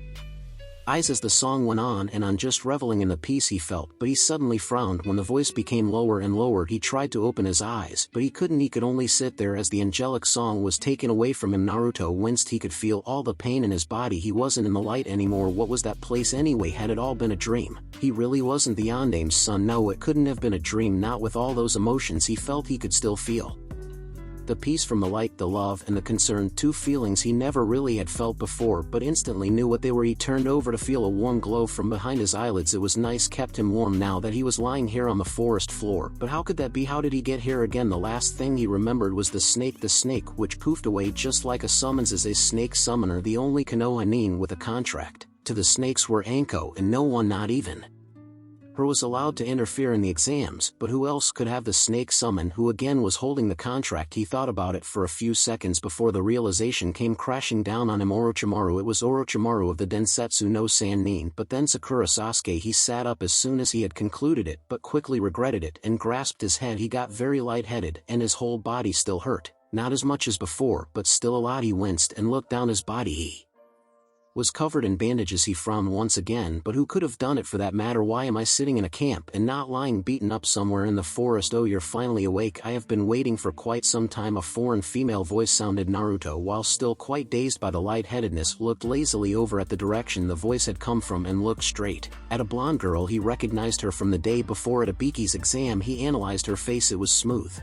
eyes as the song went on and on, just reveling in the peace he felt. But he suddenly frowned when the voice became lower and lower. He tried to open his eyes, but he couldn't. He could only sit there as the angelic song was taken away from him. Naruto winced. He could feel all the pain in his body. He wasn't in the light anymore. What was that place anyway? Had it all been a dream? He really wasn't the Yandame's son. No, it couldn't have been a dream. Not with all those emotions he felt. He could still feel the peace from the light, the love and the concern, two feelings he never really had felt before, but instantly knew what they were. He turned over to feel a warm glow from behind his eyelids. It was nice, kept him warm now that he was lying here on the forest floor. But how could that be? How did he get here again? The last thing he remembered was the snake which poofed away just like a summons. As a snake summoner, the only Konoha nin with a contract to the snakes were Anko, and no one, not even her, was allowed to interfere in the exams. But who else could have the snake summon? Who again was holding the contract? He thought about it for a few seconds before the realization came crashing down on him. Orochimaru. It was Orochimaru of the Densetsu no Sannin. But then Sakura Sasuke. He sat up as soon as he had concluded it, but quickly regretted it and grasped his head. He got very lightheaded and his whole body still hurt. Not as much as before, but still a lot. He winced and looked down his body. He was covered in bandages. He frowned once again. But who could have done it for that matter? Why am I sitting in a camp and not lying beaten up somewhere in the forest? Oh, you're finally awake. I have been waiting for quite some time. A foreign female voice sounded. Naruto, while still quite dazed by the lightheadedness, looked lazily over at the direction the voice had come from and looked straight at a blonde girl. He recognized her from the day before at Ibiki's exam. He analyzed her face. It was smooth,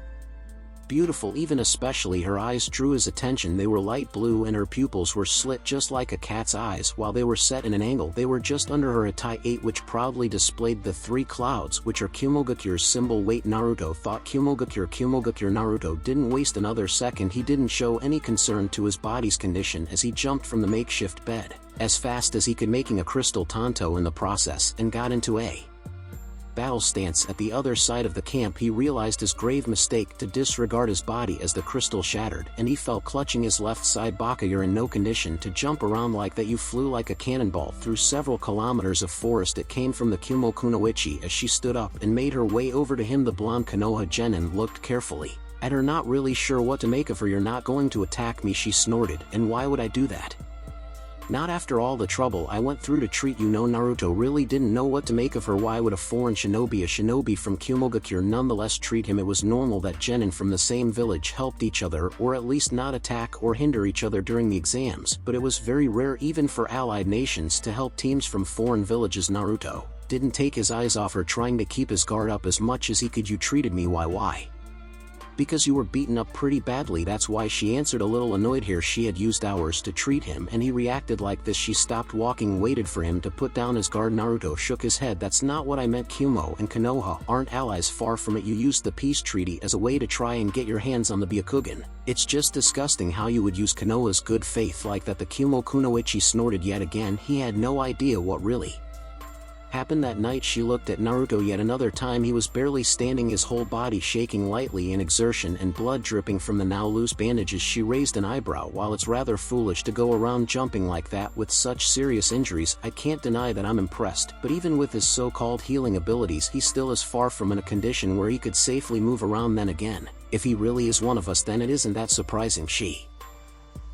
beautiful, even especially her eyes drew his attention. They were light blue and her pupils were slit just like a cat's eyes. While they were set in an angle, they were just under her Atai 8, which proudly displayed the three clouds which are Kumogakure's symbol. Wait, Naruto thought. Kumogakure. Naruto didn't waste another second. He didn't show any concern to his body's condition as he jumped from the makeshift bed as fast as he could, making a crystal tanto in the process, and got into a battle stance at the other side of the camp. He realized his grave mistake to disregard his body as the crystal shattered, and he fell clutching his left side. Baka, you're in no condition to jump around like that. You flew like a cannonball through several kilometers of forest. It came from the Kumo Kunoichi. As she stood up and made her way over to him, the blonde Konoha Genin looked carefully at her, not really sure what to make of her. You're not going to attack me, she snorted. And why would I do that? Not after all the trouble I went through to treat you. No, Naruto really didn't know what to make of her. Why would a foreign shinobi, a shinobi from Kumogakure, nonetheless treat him? It was normal that genin from the same village helped each other, or at least not attack or hinder each other during the exams, but it was very rare even for allied nations to help teams from foreign villages. Naruto didn't take his eyes off her, trying to keep his guard up as much as he could. You treated me. Why? Because you were beaten up pretty badly, that's why, she answered, a little annoyed here. She had used hours to treat him and he reacted like this. She stopped walking, waited for him to put down his guard. Naruto shook his head. That's not what I meant. Kumo and Konoha aren't allies, far from it. You used the peace treaty as a way to try and get your hands on the Byakugan. It's just disgusting how you would use Konoha's good faith like that. The Kumo Kunoichi snorted yet again. He had no idea what really happened that night. She looked at Naruto yet another time. He was barely standing, his whole body shaking lightly in exertion and blood dripping from the now loose bandages. She raised an eyebrow. While it's rather foolish to go around jumping like that with such serious injuries, I can't deny that I'm impressed, but even with his so-called healing abilities, he still is far from in a condition where he could safely move around. Then again, if he really is one of us, then it isn't that surprising. She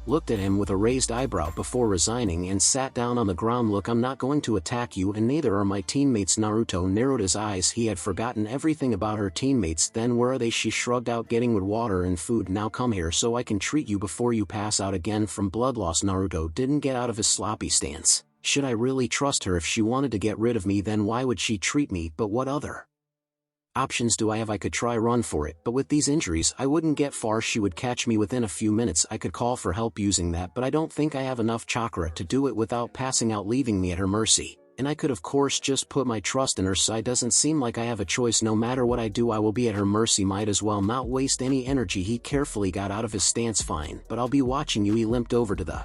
looked at him with a raised eyebrow before resigning and sat down on the ground. Look, I'm not going to attack you, and neither are my teammates. Naruto narrowed his eyes. He had forgotten everything about her teammates. Then where are they? She shrugged out. Getting wood, water and food. Now come here so I can treat you before you pass out again from blood loss. Naruto didn't get out of his sloppy stance. Should I really trust her? If she wanted to get rid of me, then why would she treat me? But what other options do I have? I could try run for it, but with these injuries I wouldn't get far. She would catch me within a few minutes. I could call for help using that, but I don't think I have enough chakra to do it without passing out, leaving me at her mercy. And I could of course just put my trust in her, so it doesn't seem like I have a choice. No matter what I do, I will be at her mercy. Might as well not waste any energy. He carefully got out of his stance. Fine, but I'll be watching you. He limped over to the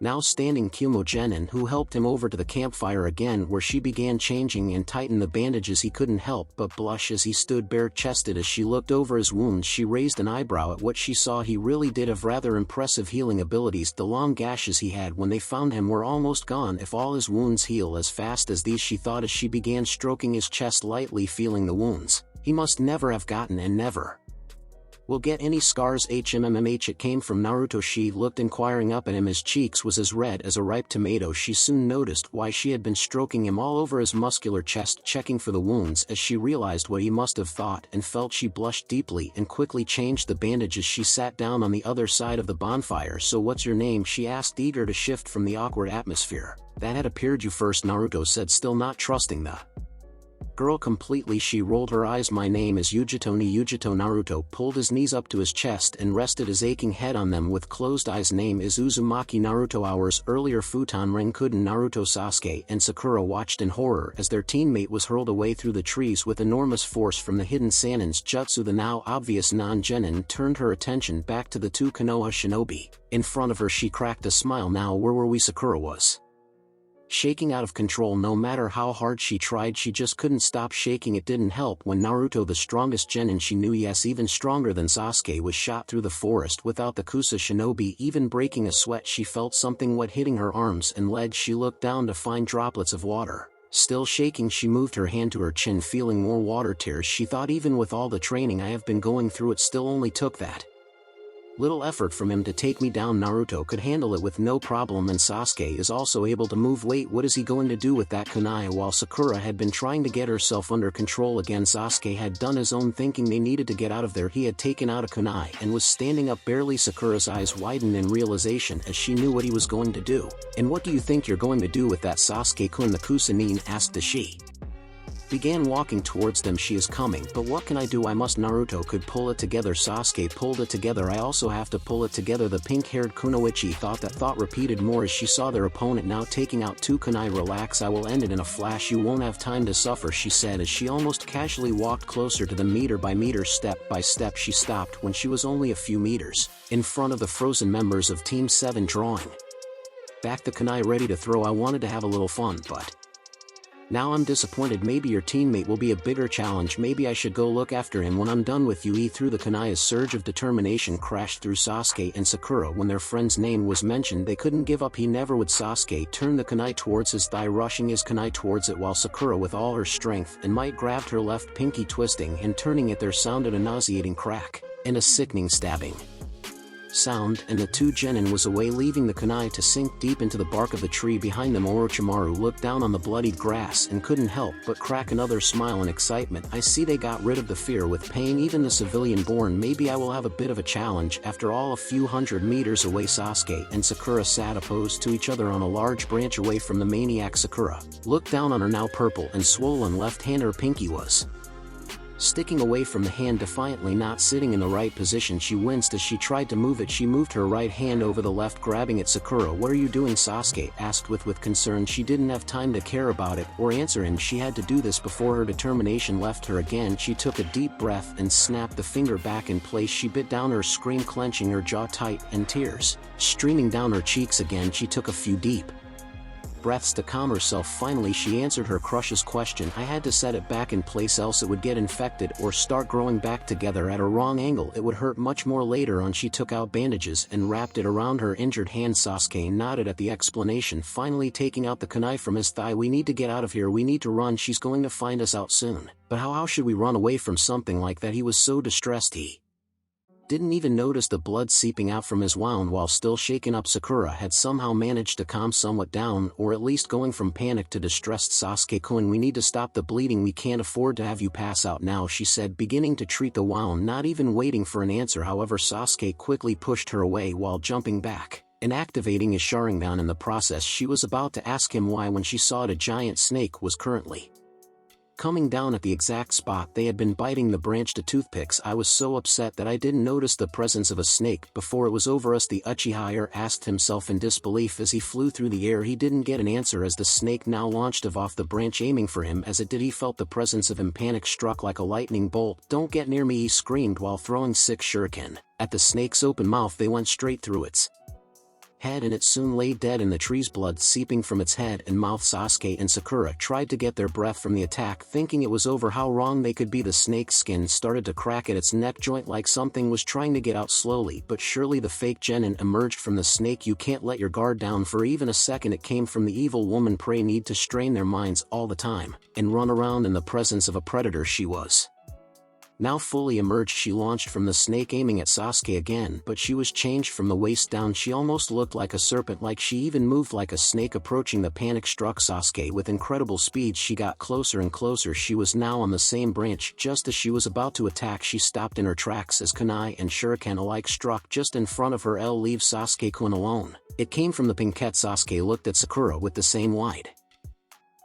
now standing Kumo Genin, who helped him over to the campfire again, where she began changing and tighten the bandages. He couldn't help but blush as he stood bare-chested. As she looked over his wounds, she raised an eyebrow at what she saw. He really did have rather impressive healing abilities. The long gashes he had when they found him were almost gone. If all his wounds heal as fast as these, she thought as she began stroking his chest lightly, feeling the wounds, he must never have gotten and never will get any scars. It came from Naruto. She looked inquiring up at him. His cheeks was as red as a ripe tomato. She soon noticed why she had been stroking him all over his muscular chest, checking for the wounds. As she realized what he must have thought and felt, she blushed deeply and quickly changed the bandages. She sat down on the other side of the bonfire. So what's your name? She asked, eager to shift from the awkward atmosphere that had appeared. You first, Naruto said, still not trusting the girl completely. She rolled her eyes. My name is Yujito ni Yujito. Naruto pulled his knees up to his chest and rested his aching head on them with closed eyes. Name is Uzumaki. Naruto. Hours earlier, Futon Renkuden. Naruto, Sasuke and Sakura watched in horror as their teammate was hurled away through the trees with enormous force from the hidden Sanin's jutsu. The now obvious non-genin turned her attention back to the two Konoha shinobi in front of her. She cracked a smile. Now where were we? Sakura was shaking out of control. No matter how hard she tried, she just couldn't stop shaking. It didn't help when Naruto, the strongest genin she knew, yes, even stronger than Sasuke, was shot through the forest without the Kusa shinobi even breaking a sweat. She felt something wet hitting her arms and legs. She looked down to find droplets of water. Still shaking, she moved her hand to her chin, feeling more water tears. She thought, even with all the training I have been going through, it still only took that little effort from him to take me down. Naruto could handle it with no problem, and Sasuke is also able to move weight. What is he going to do with that kunai? While Sakura had been trying to get herself under control again, Sasuke had done his own thinking. They needed to get out of there. He had taken out a kunai and was standing up barely. Sakura's eyes widened in realization as she knew what he was going to do. And what do you think you're going to do with that, Sasuke-kun? The Kusanin asked as she began walking towards them. She is coming, but what can I do? I must. Naruto could pull it together. Sasuke pulled it together. I also have to pull it together. The pink-haired Kunoichi thought. That thought repeated more as she saw their opponent now taking out two kunai. Relax, I will end it in a flash. You won't have time to suffer, she said as she almost casually walked closer to them. Meter by meter, step by step, she stopped when she was only a few meters in front of the frozen members of Team 7, drawing back the kunai ready to throw. I wanted to have a little fun, but now I'm disappointed. Maybe your teammate will be a bigger challenge. Maybe I should go look after him when I'm done with you. He threw the kunai. A surge of determination crashed through Sasuke and Sakura when their friend's name was mentioned. They couldn't give up. He never would. Sasuke turned the kunai towards his thigh, rushing his kunai towards it, while Sakura with all her strength and might grabbed her left pinky, twisting and turning it. There sounded a nauseating crack and a sickening stabbing sound, and the two genin was away, leaving the kunai to sink deep into the bark of the tree behind them. Orochimaru looked down on the bloodied grass and couldn't help but crack another smile in excitement. I see they got rid of the fear with pain, even the civilian born. Maybe I will have a bit of a challenge. After all, a few hundred meters away, Sasuke and Sakura sat opposed to each other on a large branch away from the maniac. Sakura looked down on her now purple and swollen left hand. Her pinky was Sticking away from the hand defiantly not sitting in the right position, she winced as she tried to move it. She moved her right hand over the left, grabbing it. "Sakura, what are you doing?" Sasuke asked with concern. She didn't have time to care about it or answer him. She had to do this before her determination left her again. She took a deep breath and snapped the finger back in place. She bit down her scream, clenching her jaw tight, and tears streaming down her cheeks again. She took a few deep breaths to calm herself. Finally she answered her crush's question. "I had to set it back in place, else it would get infected or start growing back together at a wrong angle. It would hurt much more later on." She took out bandages and wrapped it around her injured hand. Sasuke nodded at the explanation, finally taking out the kunai from his thigh. "We need to get out of here. We need to run. She's going to find us out soon." "But how should we run away from something like that?" He was so distressed he didn't even notice the blood seeping out from his wound. While still shaken up, Sakura had somehow managed to calm somewhat down, or at least going from panic to distressed. "Sasuke-kun, we need to stop the bleeding. We can't afford to have you pass out now," she said, beginning to treat the wound. Not even waiting for an answer, however, Sasuke quickly pushed her away while jumping back and activating his Sharingan. In the process, she was about to ask him why when she saw a giant snake was currently coming down at the exact spot they had been biting the branch to toothpicks. "I was so upset that I didn't notice the presence of a snake before it was over us," the Uchiha asked himself in disbelief as he flew through the air. He didn't get an answer as the snake now launched off the branch, aiming for him. As it did, he felt the presence of him. Panic struck like a lightning bolt. "Don't get near me," he screamed while throwing 6 shuriken at the snake's open mouth. They went straight through its head and it soon lay dead in the trees, blood seeping from its head and mouth. Sasuke and Sakura tried to get their breath from the attack, thinking it was over. How wrong they could be. The snake's skin started to crack at its neck joint like something was trying to get out. Slowly but surely the fake genin emerged from the snake. "You can't let your guard down for even a second." It came from the evil woman. Prey need to strain their minds all the time and run around in the presence of a predator. She was now fully emerged. She launched from the snake, aiming at Sasuke again, but she was changed from the waist down. She almost looked like a serpent, like she even moved like a snake approaching. The panic struck Sasuke with incredible speed. She got closer and closer. She was now on the same branch. Just as she was about to attack, she stopped in her tracks as kunai and shuriken alike struck just in front of her. "Leave Sasuke-kun alone." It came from the pinkette. Sasuke looked at Sakura with the same wide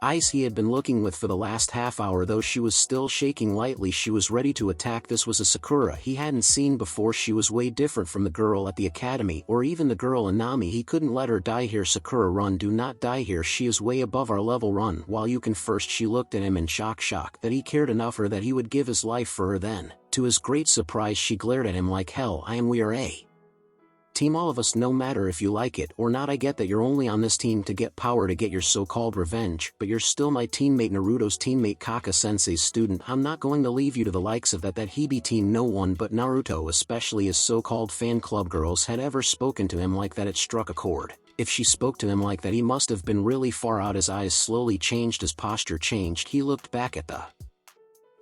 eyes he had been looking with for the last half hour. Though she was still shaking lightly, she was ready to attack. This was a Sakura he hadn't seen before. She was way different from the girl at the academy or even the girl in Nami. He couldn't let her die here. "Sakura, run. Do not die here. She is way above our level. Run while you can." First she looked at him in shock that he cared enough for her that he would give his life for her. Then, to his great surprise, she glared at him like, "Hell, we are a team, all of us, no matter if you like it or not. I get that you're only on this team to get power, to get your so-called revenge, but you're still my teammate, Naruto's teammate, Kaka-sensei's student. I'm not going to leave you to the likes of that Hibi team." No one but Naruto, especially his so-called fan club girls, had ever spoken to him like that. It struck a chord. If she spoke to him like that, he must have been really far out. His eyes slowly changed, his posture changed. He looked back at the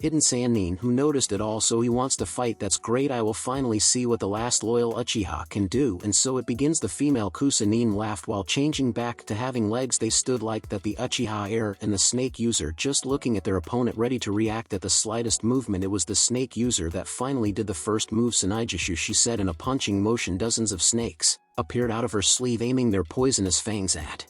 hidden Sannin, who noticed it all. "So he wants to fight. That's great. I will finally see what the last loyal Uchiha can do, and so it begins." The female Kusanin laughed while changing back to having legs. They stood like that, the Uchiha heir and the snake user, just looking at their opponent, ready to react at the slightest movement. It was the snake user that finally did the first move. "Sanaijishu," she said in a punching motion. Dozens of snakes appeared out of her sleeve, aiming their poisonous fangs at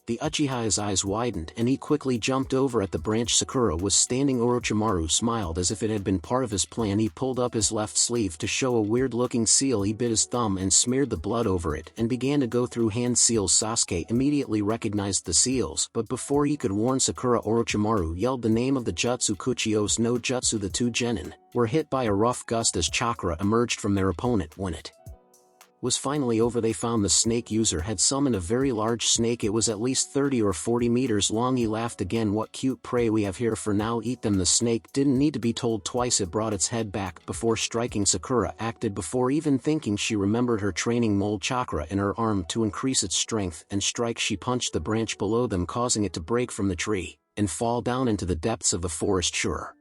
the Uchiha's. Eyes widened and he quickly jumped over at the branch Sakura was standing. Orochimaru smiled as if it had been part of his plan. He pulled up his left sleeve to show a weird-looking seal. He bit his thumb and smeared the blood over it and began to go through hand seals. Sasuke immediately recognized the seals, but before he could warn Sakura, Orochimaru yelled the name of the jutsu. Kuchios no Jutsu. The 2 genin were hit by a rough gust as chakra emerged from their opponent. When it was finally over, they found the snake user had summoned a very large snake. It was at least 30 or 40 meters long. He laughed again. "What cute prey we have here. For now, eat them." The snake didn't need to be told twice. It brought its head back before striking. Sakura acted before even thinking. She remembered her training mold chakra in her arm to increase its strength and strike. She punched the branch below them, causing it to break from the tree and fall down into the depths of the forest. Sure,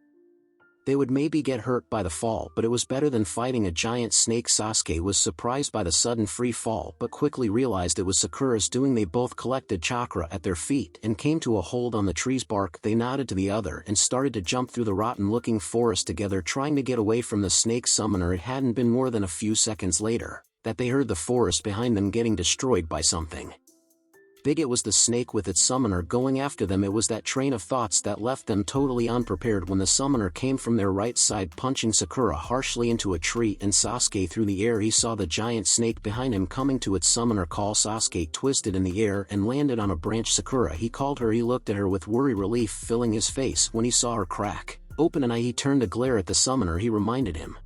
they would maybe get hurt by the fall, but it was better than fighting a giant snake. Sasuke was surprised by the sudden free fall, but quickly realized it was Sakura's doing. They both collected chakra at their feet and came to a hold on the tree's bark. They nodded to the other and started to jump through the rotten-looking forest together, trying to get away from the snake summoner. It hadn't been more than a few seconds later that they heard the forest behind them getting destroyed by something big it was the snake with its summoner going after them. It was that train of thoughts that left them totally unprepared when the summoner came from their right side, punching Sakura harshly into a tree, and Sasuke through the air. He saw the giant snake behind him coming to its summoner call. Sasuke twisted in the air and landed on a branch. Sakura, he called her. He looked at her with worry, relief filling his face when he saw her crack open an eye. He turned to glare at the summoner. He reminded him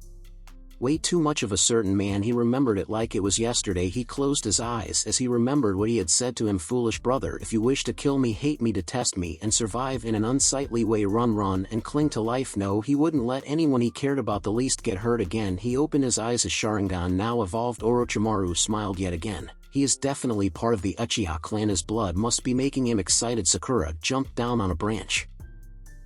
way too much of a certain man. He remembered it like it was yesterday. He closed his eyes as he remembered what he had said to him. Foolish brother, if you wish to kill me, hate me, detest me, and survive in an unsightly way, run and cling to life. No, he wouldn't let anyone he cared about the least get hurt again. He opened his eyes as Sharingan, now evolved Orochimaru, smiled yet again. He is definitely part of the Uchiha clan. His blood must be making him excited. Sakura jumped down on a branch,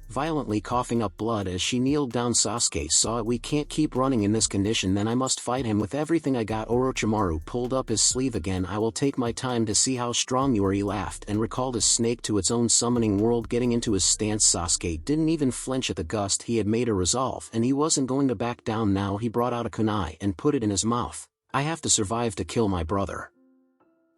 violently coughing up blood as she kneeled down. Sasuke saw it. We can't keep running in this condition. Then I must fight him with everything I got. Orochimaru pulled up his sleeve again. I will take my time to see how strong you are. He laughed and recalled his snake to its own summoning world, getting into his stance. Sasuke didn't even flinch at the gust. He had made a resolve, and he wasn't going to back down now. He brought out a kunai and put it in his mouth. I have to survive to kill my brother.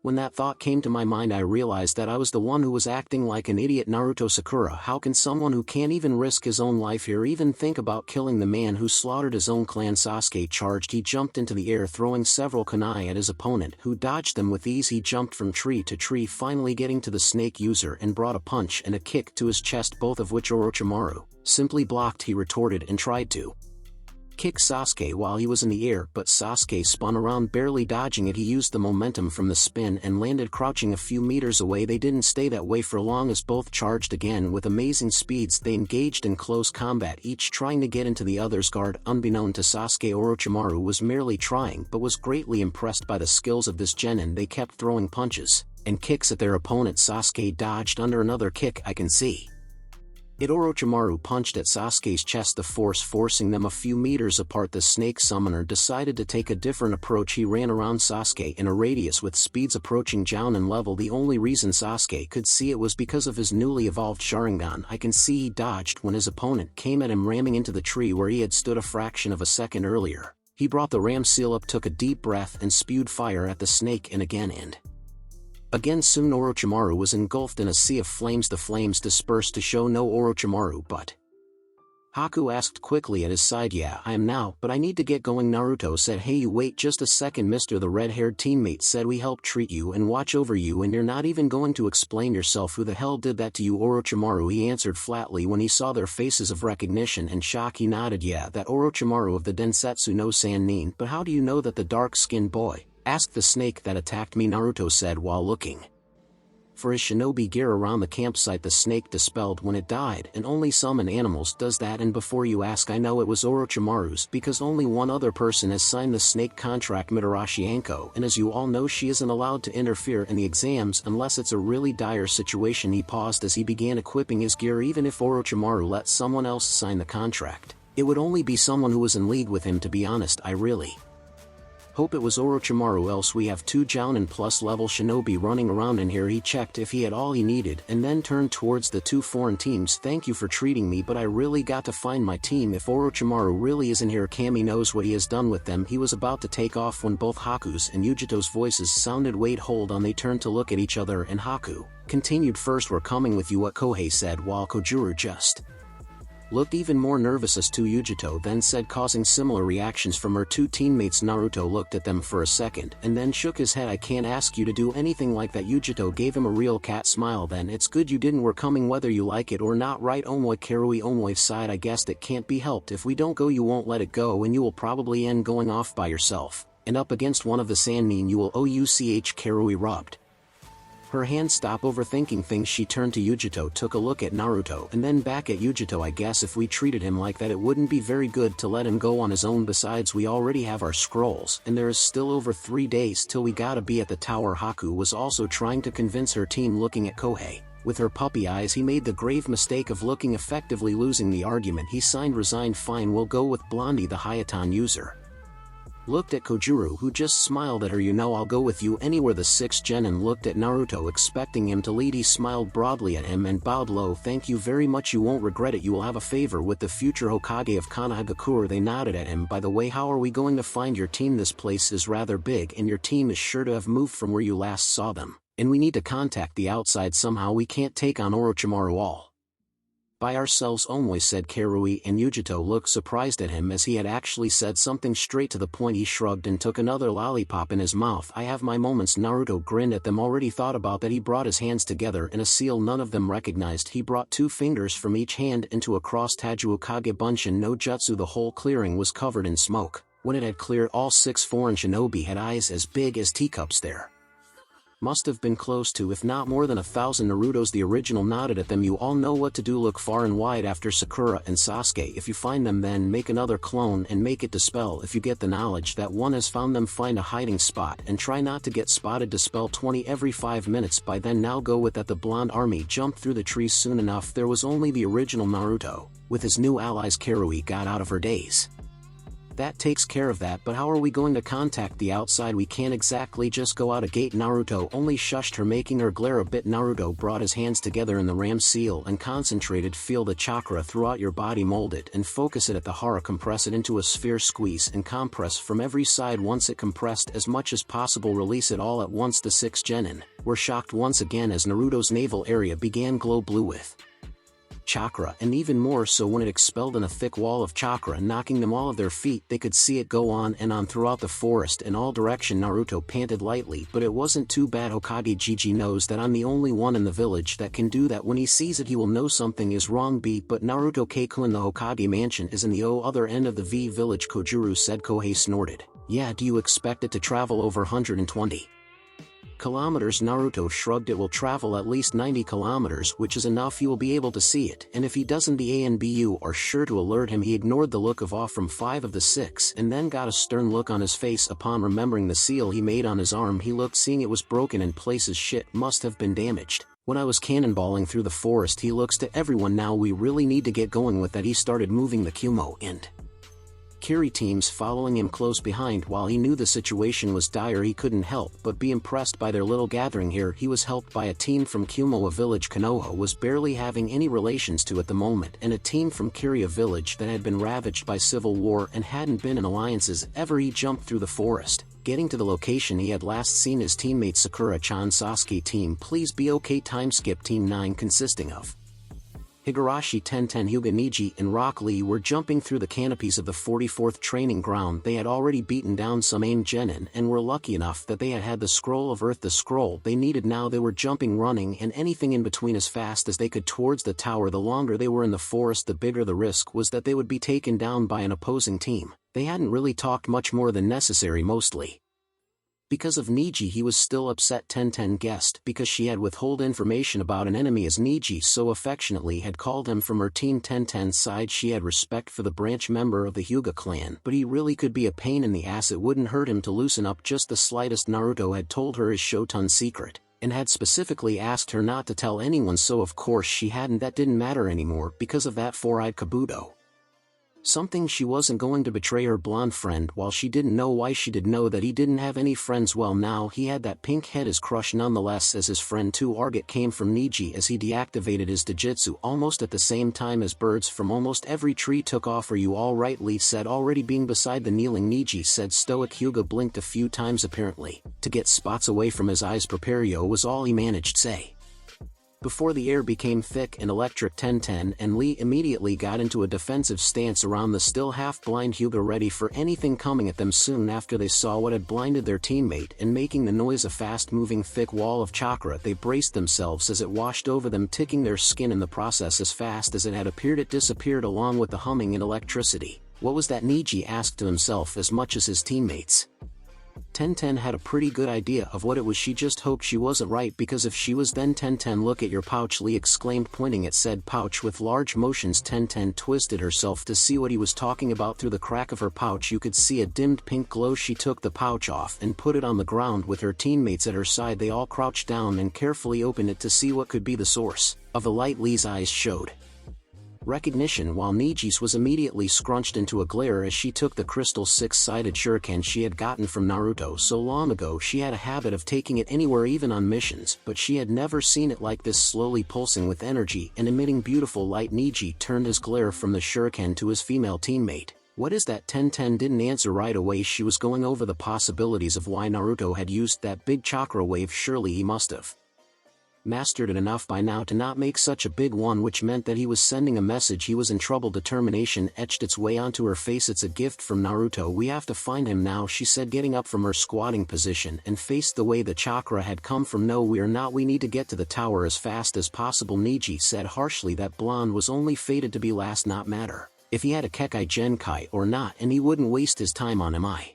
When that thought came to my mind, I realized that I was the one who was acting like an idiot. Naruto, Sakura, how can someone who can't even risk his own life here even think about killing the man who slaughtered his own clan? Sasuke charged. He jumped into the air, throwing several kunai at his opponent, who dodged them with ease. He jumped from tree to tree, finally getting to the snake user and brought a punch and a kick to his chest, both of which Orochimaru simply blocked. He retorted and tried to kick Sasuke while he was in the air, but Sasuke spun around, barely dodging it. He used the momentum from the spin and landed crouching a few meters away. They didn't stay that way for long as both charged again with amazing speeds. They engaged in close combat, each trying to get into the other's guard. Unbeknown to Sasuke, Orochimaru was merely trying but was greatly impressed by the skills of this genin. They kept throwing punches and kicks at their opponent. Sasuke dodged under another kick. I can see it. Orochimaru punched at Sasuke's chest, the force forcing them a few meters apart. The snake summoner decided to take a different approach. He ran around Sasuke in a radius with speeds approaching Jounin level. The only reason Sasuke could see it was because of his newly evolved Sharingan. I can see he dodged when his opponent came at him, ramming into the tree where he had stood a fraction of a second earlier. He brought the ram seal up, took a deep breath, and spewed fire at the snake, and again soon Orochimaru was engulfed in a sea of flames. The flames dispersed to show no Orochimaru, but Haku asked quickly at his side. Yeah, I am now, but I need to get going. Naruto said. Hey, you wait just a second, mister. The red-haired teammate said we help treat you and watch over you, and you're not even going to explain yourself. Who the hell did that to you, Orochimaru? He answered flatly when he saw their faces of recognition and shock. He nodded. Yeah, that Orochimaru of the Densetsu no Sannin. But how do you know that? The dark-skinned boy asked. The snake that attacked me, Naruto said while looking for his shinobi gear around the campsite. The snake dispelled when it died, and only summoned animals does that. And before you ask, I know it was Orochimaru's because only one other person has signed the snake contract, Mitarashi Anko, and as you all know, she isn't allowed to interfere in the exams unless it's a really dire situation. He paused as he began equipping his gear. Even if Orochimaru let someone else sign the contract, it would only be someone who was in league with him. To be honest, I really hope it was Orochimaru, else we have 2 Jounin plus level shinobi running around in here. He checked if he had all he needed and then turned towards the 2 foreign teams. Thank you for treating me, but I really got to find my team. If Orochimaru really is in here, Kami knows what he has done with them. He was about to take off when both Haku's and Yujito's voices sounded. Wait, hold on. They turned to look at each other, and Haku continued. First, we're coming with you, what Kohei said, while Kojuru just looked even more nervous. As to Yujito then said, causing similar reactions from her 2 teammates. Naruto looked at them for a second and then shook his head. I can't ask you to do anything like that. Yujito gave him a real cat smile. Then it's good you didn't. We're coming whether you like it or not, right? Omoi Karui. Omoi sighed. I guess that can't be helped. If we don't go, you won't let it go, and you will probably end going off by yourself and up against one of the Sannin. You will. Ouch. Karui rubbed her hand. Stop overthinking things. She turned to Yujito, took a look at Naruto, and then back at Yujito. I guess if we treated him like that, it wouldn't be very good to let him go on his own. Besides, we already have our scrolls, and there is still over 3 days till we gotta be at the tower. Haku was also trying to convince her team. Looking at Kohei with her puppy eyes, he made the grave mistake of looking effectively losing the argument. He signed resigned. Fine, we'll go with Blondie. The Hayatan user looked at Kojuru, who just smiled at her. You know, I'll go with you anywhere. The 6th Genin looked at Naruto, expecting him to lead. He smiled broadly at him and bowed low. Thank you very much, you won't regret it. You will have a favor with the future Hokage of Konohagakure. They nodded at him. By the way, how are we going to find your team? This place is rather big, and your team is sure to have moved from where you last saw them. And we need to contact the outside somehow. We can't take on Orochimaru all by ourselves. Omoi said. Karui and Yujito looked surprised at him as he had actually said something straight to the point. He shrugged and took another lollipop in his mouth. I have my moments. Naruto grinned at them. Already thought about that. He brought his hands together in a seal none of them recognized. He brought 2 fingers from each hand into a cross Taiju Kage Bunshin no Jutsu. The whole clearing was covered in smoke. When it had cleared, all 6 foreign shinobi had eyes as big as teacups. There must have been close to, if not more than 1,000 Narutos. The original nodded at them. You all know what to do. Look far and wide after Sakura and Sasuke. If you find them, then make another clone and make it dispel. If you get the knowledge that one has found them, find a hiding spot and try not to get spotted. Dispel 20 every 5 minutes. By then now go with that. The blonde army jumped through the trees. Soon enough there was only the original Naruto. With his new allies, Karui got out of her daze. That takes care of that. But how are we going to contact the outside? We can't exactly just go out a gate. Naruto only shushed her, making her glare a bit. Naruto brought his hands together in the ram seal and concentrated. Feel the chakra throughout your body, mold it and focus it at the hara. Compress it into a sphere. Squeeze and compress from every side. Once it compressed as much as possible, release it all at once. The 6 genin were shocked once again as Naruto's navel area began glow blue with chakra, and even more so when it expelled in a thick wall of chakra, knocking them all of their feet. They could see it go on and on throughout the forest in all direction. Naruto panted lightly, but it wasn't too bad. Hokage Gigi knows that I'm the only one in the village that can do that. When he sees it, he will know something is wrong. But Naruto Keikun, the Hokage mansion is in the other end of the V village. Kojuru said. Kohei snorted. Yeah, do you expect it to travel over 120 kilometers? Naruto shrugged. It will travel at least 90 kilometers, which is enough. You will be able to see it, and if he doesn't, the ANBU are sure to alert him. He ignored the look of awe from 5 of the 6 and then got a stern look on his face upon remembering the seal he made on his arm. He looked, seeing it was broken in places. Shit must have been damaged when I was cannonballing through the forest. He looks to everyone now. We really need to get going with that. He started moving the Kumo and Kiri teams following him close behind. While he knew the situation was dire, he couldn't help but be impressed by their little gathering here. He was helped by a team from Kumo, a village Konoha was barely having any relations to at the moment, and a team from Kiri, a village that had been ravaged by civil war and hadn't been in alliances ever. He jumped through the forest, getting to the location he had last seen his teammate Sakura-chan. Sasuke team, please be okay. Time skip. Team 9 consisting of Higurashi, Tenten, Hyuga, Niji, and Rock Lee were jumping through the canopies of the 44th training ground. They had already beaten down some AIM genin and were lucky enough that they had the scroll of earth, the scroll they needed. Now they were jumping, running, and anything in between as fast as they could towards the tower. The longer they were in the forest, the bigger the risk was that they would be taken down by an opposing team. They hadn't really talked much more than necessary, mostly because of Niji. He was still upset. Tenten guessed because she had withheld information about an enemy, as Niji so affectionately had called him from her team. Tenten's side, she had respect for the branch member of the Hyuga clan, but he really could be a pain in the ass. It wouldn't hurt him to loosen up just the slightest. Naruto had told her his Shotun's secret, and had specifically asked her not to tell anyone, so of course she hadn't. That didn't matter anymore because of that four-eyed Kabuto. Something, she wasn't going to betray her blonde friend. While she didn't know why, she did know that he didn't have any friends. Well, now he had that pink head, his crush nonetheless, as his friend too. Argot came from Niji as he deactivated his Dijitsu almost at the same time as birds from almost every tree took off. Are you all right? Lee said, already being beside the kneeling Niji said. Stoic. Hyuga blinked a few times, apparently to get spots away from his eyes. Prepario was all he managed to say before the air became thick and electric. Tenten and Lee immediately got into a defensive stance around the still half-blind Hyuga, ready for anything coming at them. Soon after they saw what had blinded their teammate and making the noise, a fast-moving thick wall of chakra, they braced themselves as it washed over them, ticking their skin in the process. As fast as it had appeared, it disappeared along with the humming and electricity. What was that? Niji asked to himself as much as his teammates. Tenten had a pretty good idea of what it was. She just hoped she wasn't right, because if she was, then Tenten. Look at your pouch, Lee exclaimed, pointing at said pouch with large motions. Tenten twisted herself to see what he was talking about. Through the crack of her pouch you could see a dimmed pink glow. She took the pouch off and put it on the ground with her teammates at her side. They all crouched down and carefully opened it to see what could be the source of the light. Lee's eyes showed recognition, while Niji's was immediately scrunched into a glare as she took the crystal six-sided shuriken she had gotten from Naruto so long ago. She had a habit of taking it anywhere, even on missions, but she had never seen it like this, slowly pulsing with energy and emitting beautiful light. Niji turned his glare from the shuriken to his female teammate. What is that? Tenten didn't answer right away. She was going over the possibilities of why Naruto had used that big chakra wave. Surely he must have mastered it enough by now to not make such a big one, which meant that he was sending a message he was in trouble. Determination etched its way onto her face. It's a gift from Naruto. We have to find him now, she said, getting up from her squatting position and faced the way the chakra had come from. No, we are not. We need to get to the tower as fast as possible, Neji said harshly. That blonde was only fated to be last, not matter if he had a Kekkei Genkai or not, and he wouldn't waste his time on him. I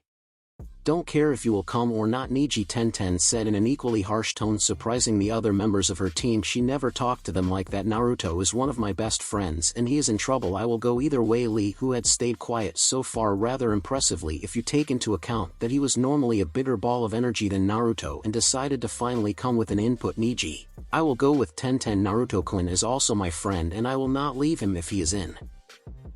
don't care if you will come or not, Neji Tenten said in an equally harsh tone, surprising the other members of her team. She never talked to them like that. Naruto is one of my best friends and he is in trouble. I will go either way. Lee, who had stayed quiet so far rather impressively if you take into account that he was normally a bigger ball of energy than Naruto, and decided to finally come with an input. Neji, I will go with Tenten. Naruto-kun is also my friend and I will not leave him if he is in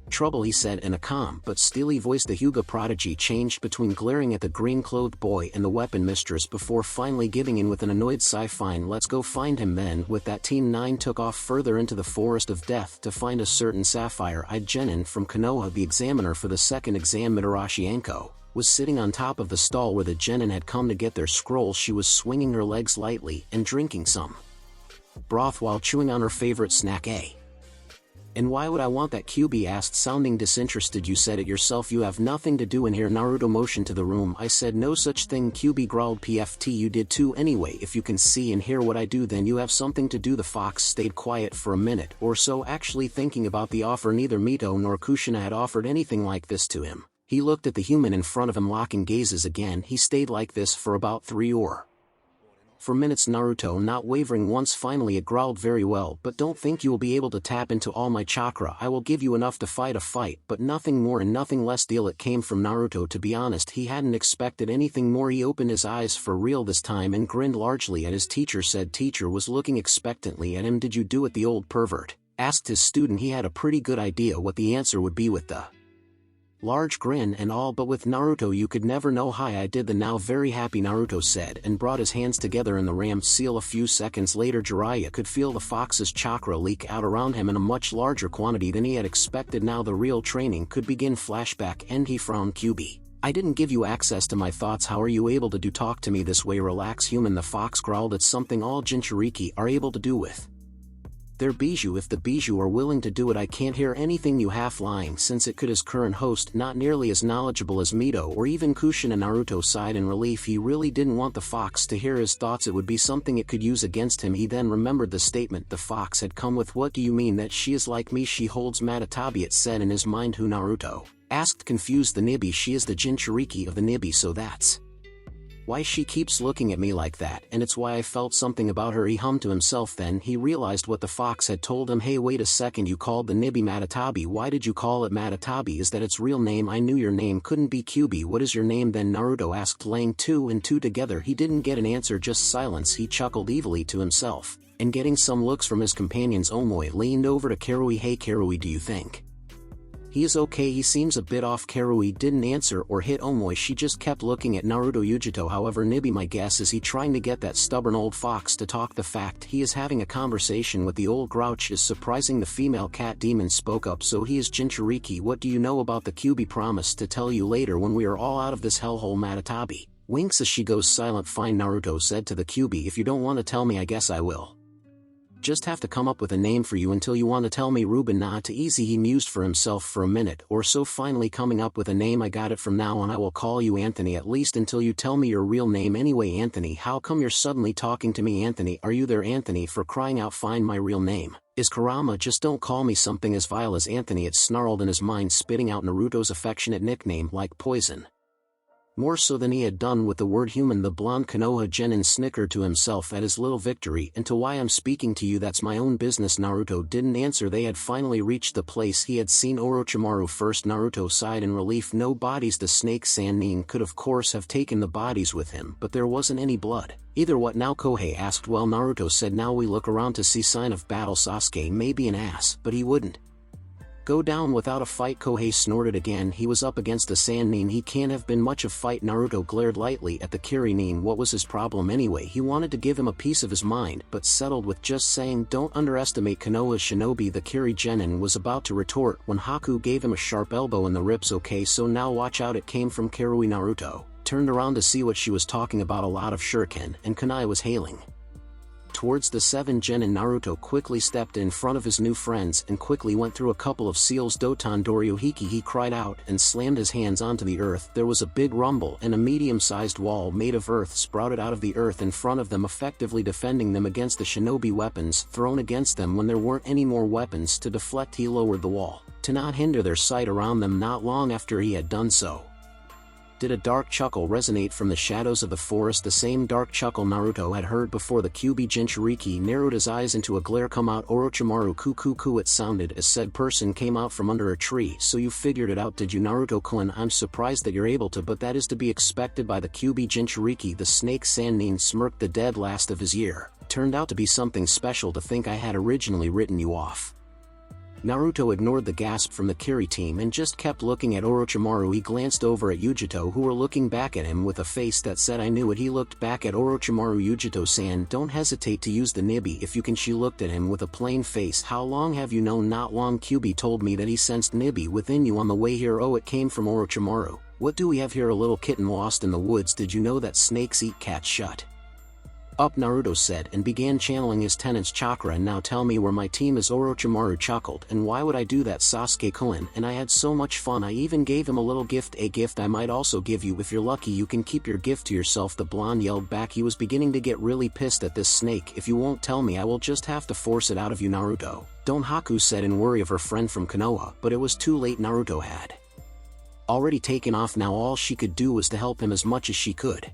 trouble, he said in a calm but steely voice. The Hyuga prodigy changed between glaring at the green-clothed boy and the weapon mistress before finally giving in with an annoyed sigh. Fine, let's go find him then. With that, Team 9 took off further into the forest of death to find a certain sapphire-eyed genin from Konoha. The examiner for the second exam, Mitarashi Anko, was sitting on top of the stall where the genin had come to get their scroll. She was swinging her legs lightly and drinking some broth while chewing on her favorite snack. And why would I want that? QB asked, sounding disinterested. You said it yourself, you have nothing to do in here. Naruto motioned to the room. I said no such thing, QB growled. PFT, you did too anyway. If you can see and hear what I do, then you have something to do. The fox stayed quiet for a minute or so, actually thinking about the offer. Neither Mito nor Kushina had offered anything like this to him. He looked at the human in front of him, locking gazes again. He stayed like this for about 3 or 4 minutes. Naruto not wavering once. Finally it growled, very well, but don't think you will be able to tap into all my chakra. I will give you enough to fight a fight, but nothing more and nothing less. Deal. It came from Naruto. To be honest, he hadn't expected anything more. He opened his eyes for real this time and grinned largely at his teacher. Said teacher was looking expectantly at him. Did you do it, the old pervert? Asked his student. He had a pretty good idea what the answer would be with the large grin and all, but with Naruto you could never know. Hi, I did the now very happy, Naruto said and brought his hands together in the ram seal. A few seconds later Jiraiya could feel the fox's chakra leak out around him in a much larger quantity than he had expected. Now the real training could begin. Flashback. And he frowned. QB, I didn't give you access to my thoughts. How are you able to talk to me this way? Relax, human, the fox growled. It's something all Jinchuriki are able to do with their bijou. If the bijou are willing to do it, I can't hear anything you half lying, since it could. His current host, not nearly as knowledgeable as Mito or even Kushina. Naruto sighed in relief. He really didn't want the fox to hear his thoughts. It would be something it could use against him. He then remembered the statement the fox had come with. What do you mean? That she is like me? She holds Matatabi, it said in his mind. Who? Naruto asked, confused. The Nibi. She is the Jinchuriki of the Nibi, so that's why she keeps looking at me like that, and it's why I felt something about her, he hummed to himself. Then he realized what the fox had told him. Hey, wait a second, you called the Nibi Matatabi. Why did you call it Matatabi? Is that its real name? I knew your name couldn't be QB. What is your name then? Naruto asked, laying 2 and 2 together. He didn't get an answer, just silence. He chuckled evilly to himself, and getting some looks from his companions, Omoi leaned over to Karui. Hey Karui, do you think he is okay? He seems a bit off. Karui didn't answer or hit Omoi. She just kept looking at Naruto. Yujito, however, Nibi, my guess is he trying to get that stubborn old fox to talk. The fact he is having a conversation with the old grouch is surprising. The female cat demon spoke up. So he is Jinchuriki. What do you know about the QB? Promised to tell you later when we are all out of this hellhole. Matatabi winks as she goes silent. Fine, Naruto said to the QB, if you don't want to tell me, I guess I will just have to come up with a name for you until you want to tell me. Ruben, not easy. He mused for himself for a minute or so, finally coming up with a name. I got it. From now on I will call you Anthony, at least until you tell me your real name. Anyway, Anthony, how come you're suddenly talking to me? Anthony, are you there? Anthony, for crying out, fine, my real name is Kurama, just don't call me something as vile as Anthony. It snarled in his mind, spitting out Naruto's affectionate nickname like poison. More so than he had done with the word human. The blonde Konoha genin snickered to himself at his little victory. And to why I'm speaking to you, that's my own business. Naruto didn't answer. They had finally reached the place he had seen Orochimaru first. Naruto sighed in relief. No bodies. The snake Sannin could of course have taken the bodies with him, but there wasn't any blood either. What now? Kohei asked. Well, Naruto said, now we look around to see sign of battle. Sasuke may be an ass, but he wouldn't Go down without a fight, Kohei snorted again. He was up against a sand nin. He can't have been much of fight. Naruto glared lightly at the Kiri nin. What was his problem anyway? He wanted to give him a piece of his mind, but settled with just saying don't underestimate Konoha's shinobi. The Kiri Genin was about to retort when Haku gave him a sharp elbow in the ribs. Okay, so now watch out. It came from Kirui. Naruto turned around to see what she was talking about. A lot of shuriken, and Kunai was hailing towards the 7 Genin. Naruto quickly stepped in front of his new friends and quickly went through a couple of seals. Doton Doryohiki, he cried out and slammed his hands onto the earth. There was a big rumble and a medium-sized wall made of earth sprouted out of the earth in front of them, effectively defending them against the shinobi weapons thrown against them. When there weren't any more weapons to deflect, he lowered the wall to not hinder their sight around them. Not long after he had done so, did a dark chuckle resonate from the shadows of the forest, the same dark chuckle Naruto had heard before. The Kyuubi Jinchuriki narrowed his eyes into a glare. Come out, Orochimaru. Ku. It sounded as said person came out from under a tree. So you figured it out, did you, Naruto-kun? I'm surprised that you're able to, but that is to be expected by the Kyuubi Jinchuriki. The snake Sannin smirked. The dead last of his year turned out to be something special. To think I had originally written you off. Naruto ignored the gasp from the Kiri team and just kept looking at Orochimaru. He glanced over at Yujito, who were looking back at him with a face that said I knew it. He looked back at Orochimaru. Yujito-san, don't hesitate to use the Nibi if you can. She looked at him with a plain face. How long have you known? Not long. Kyuubi told me that he sensed Nibi within you on the way here. Oh, it came from Orochimaru. What do we have here? A little kitten lost in the woods. Did you know that snakes eat cats? Shut up, Naruto said and began channeling his tenant's chakra. And now tell me where my team is. Orochimaru chuckled. And why would I do that, Sasuke-kun? And I had so much fun. I even gave him a little gift. A gift I might also give you if you're lucky. You can keep your gift to yourself, the blonde yelled back. He was beginning to get really pissed at this snake. If you won't tell me, I will just have to force it out of you, Naruto. Don't, Haku said in worry of her friend from Konoha, but it was too late. Naruto had already taken off. Now all she could do was to help him as much as she could.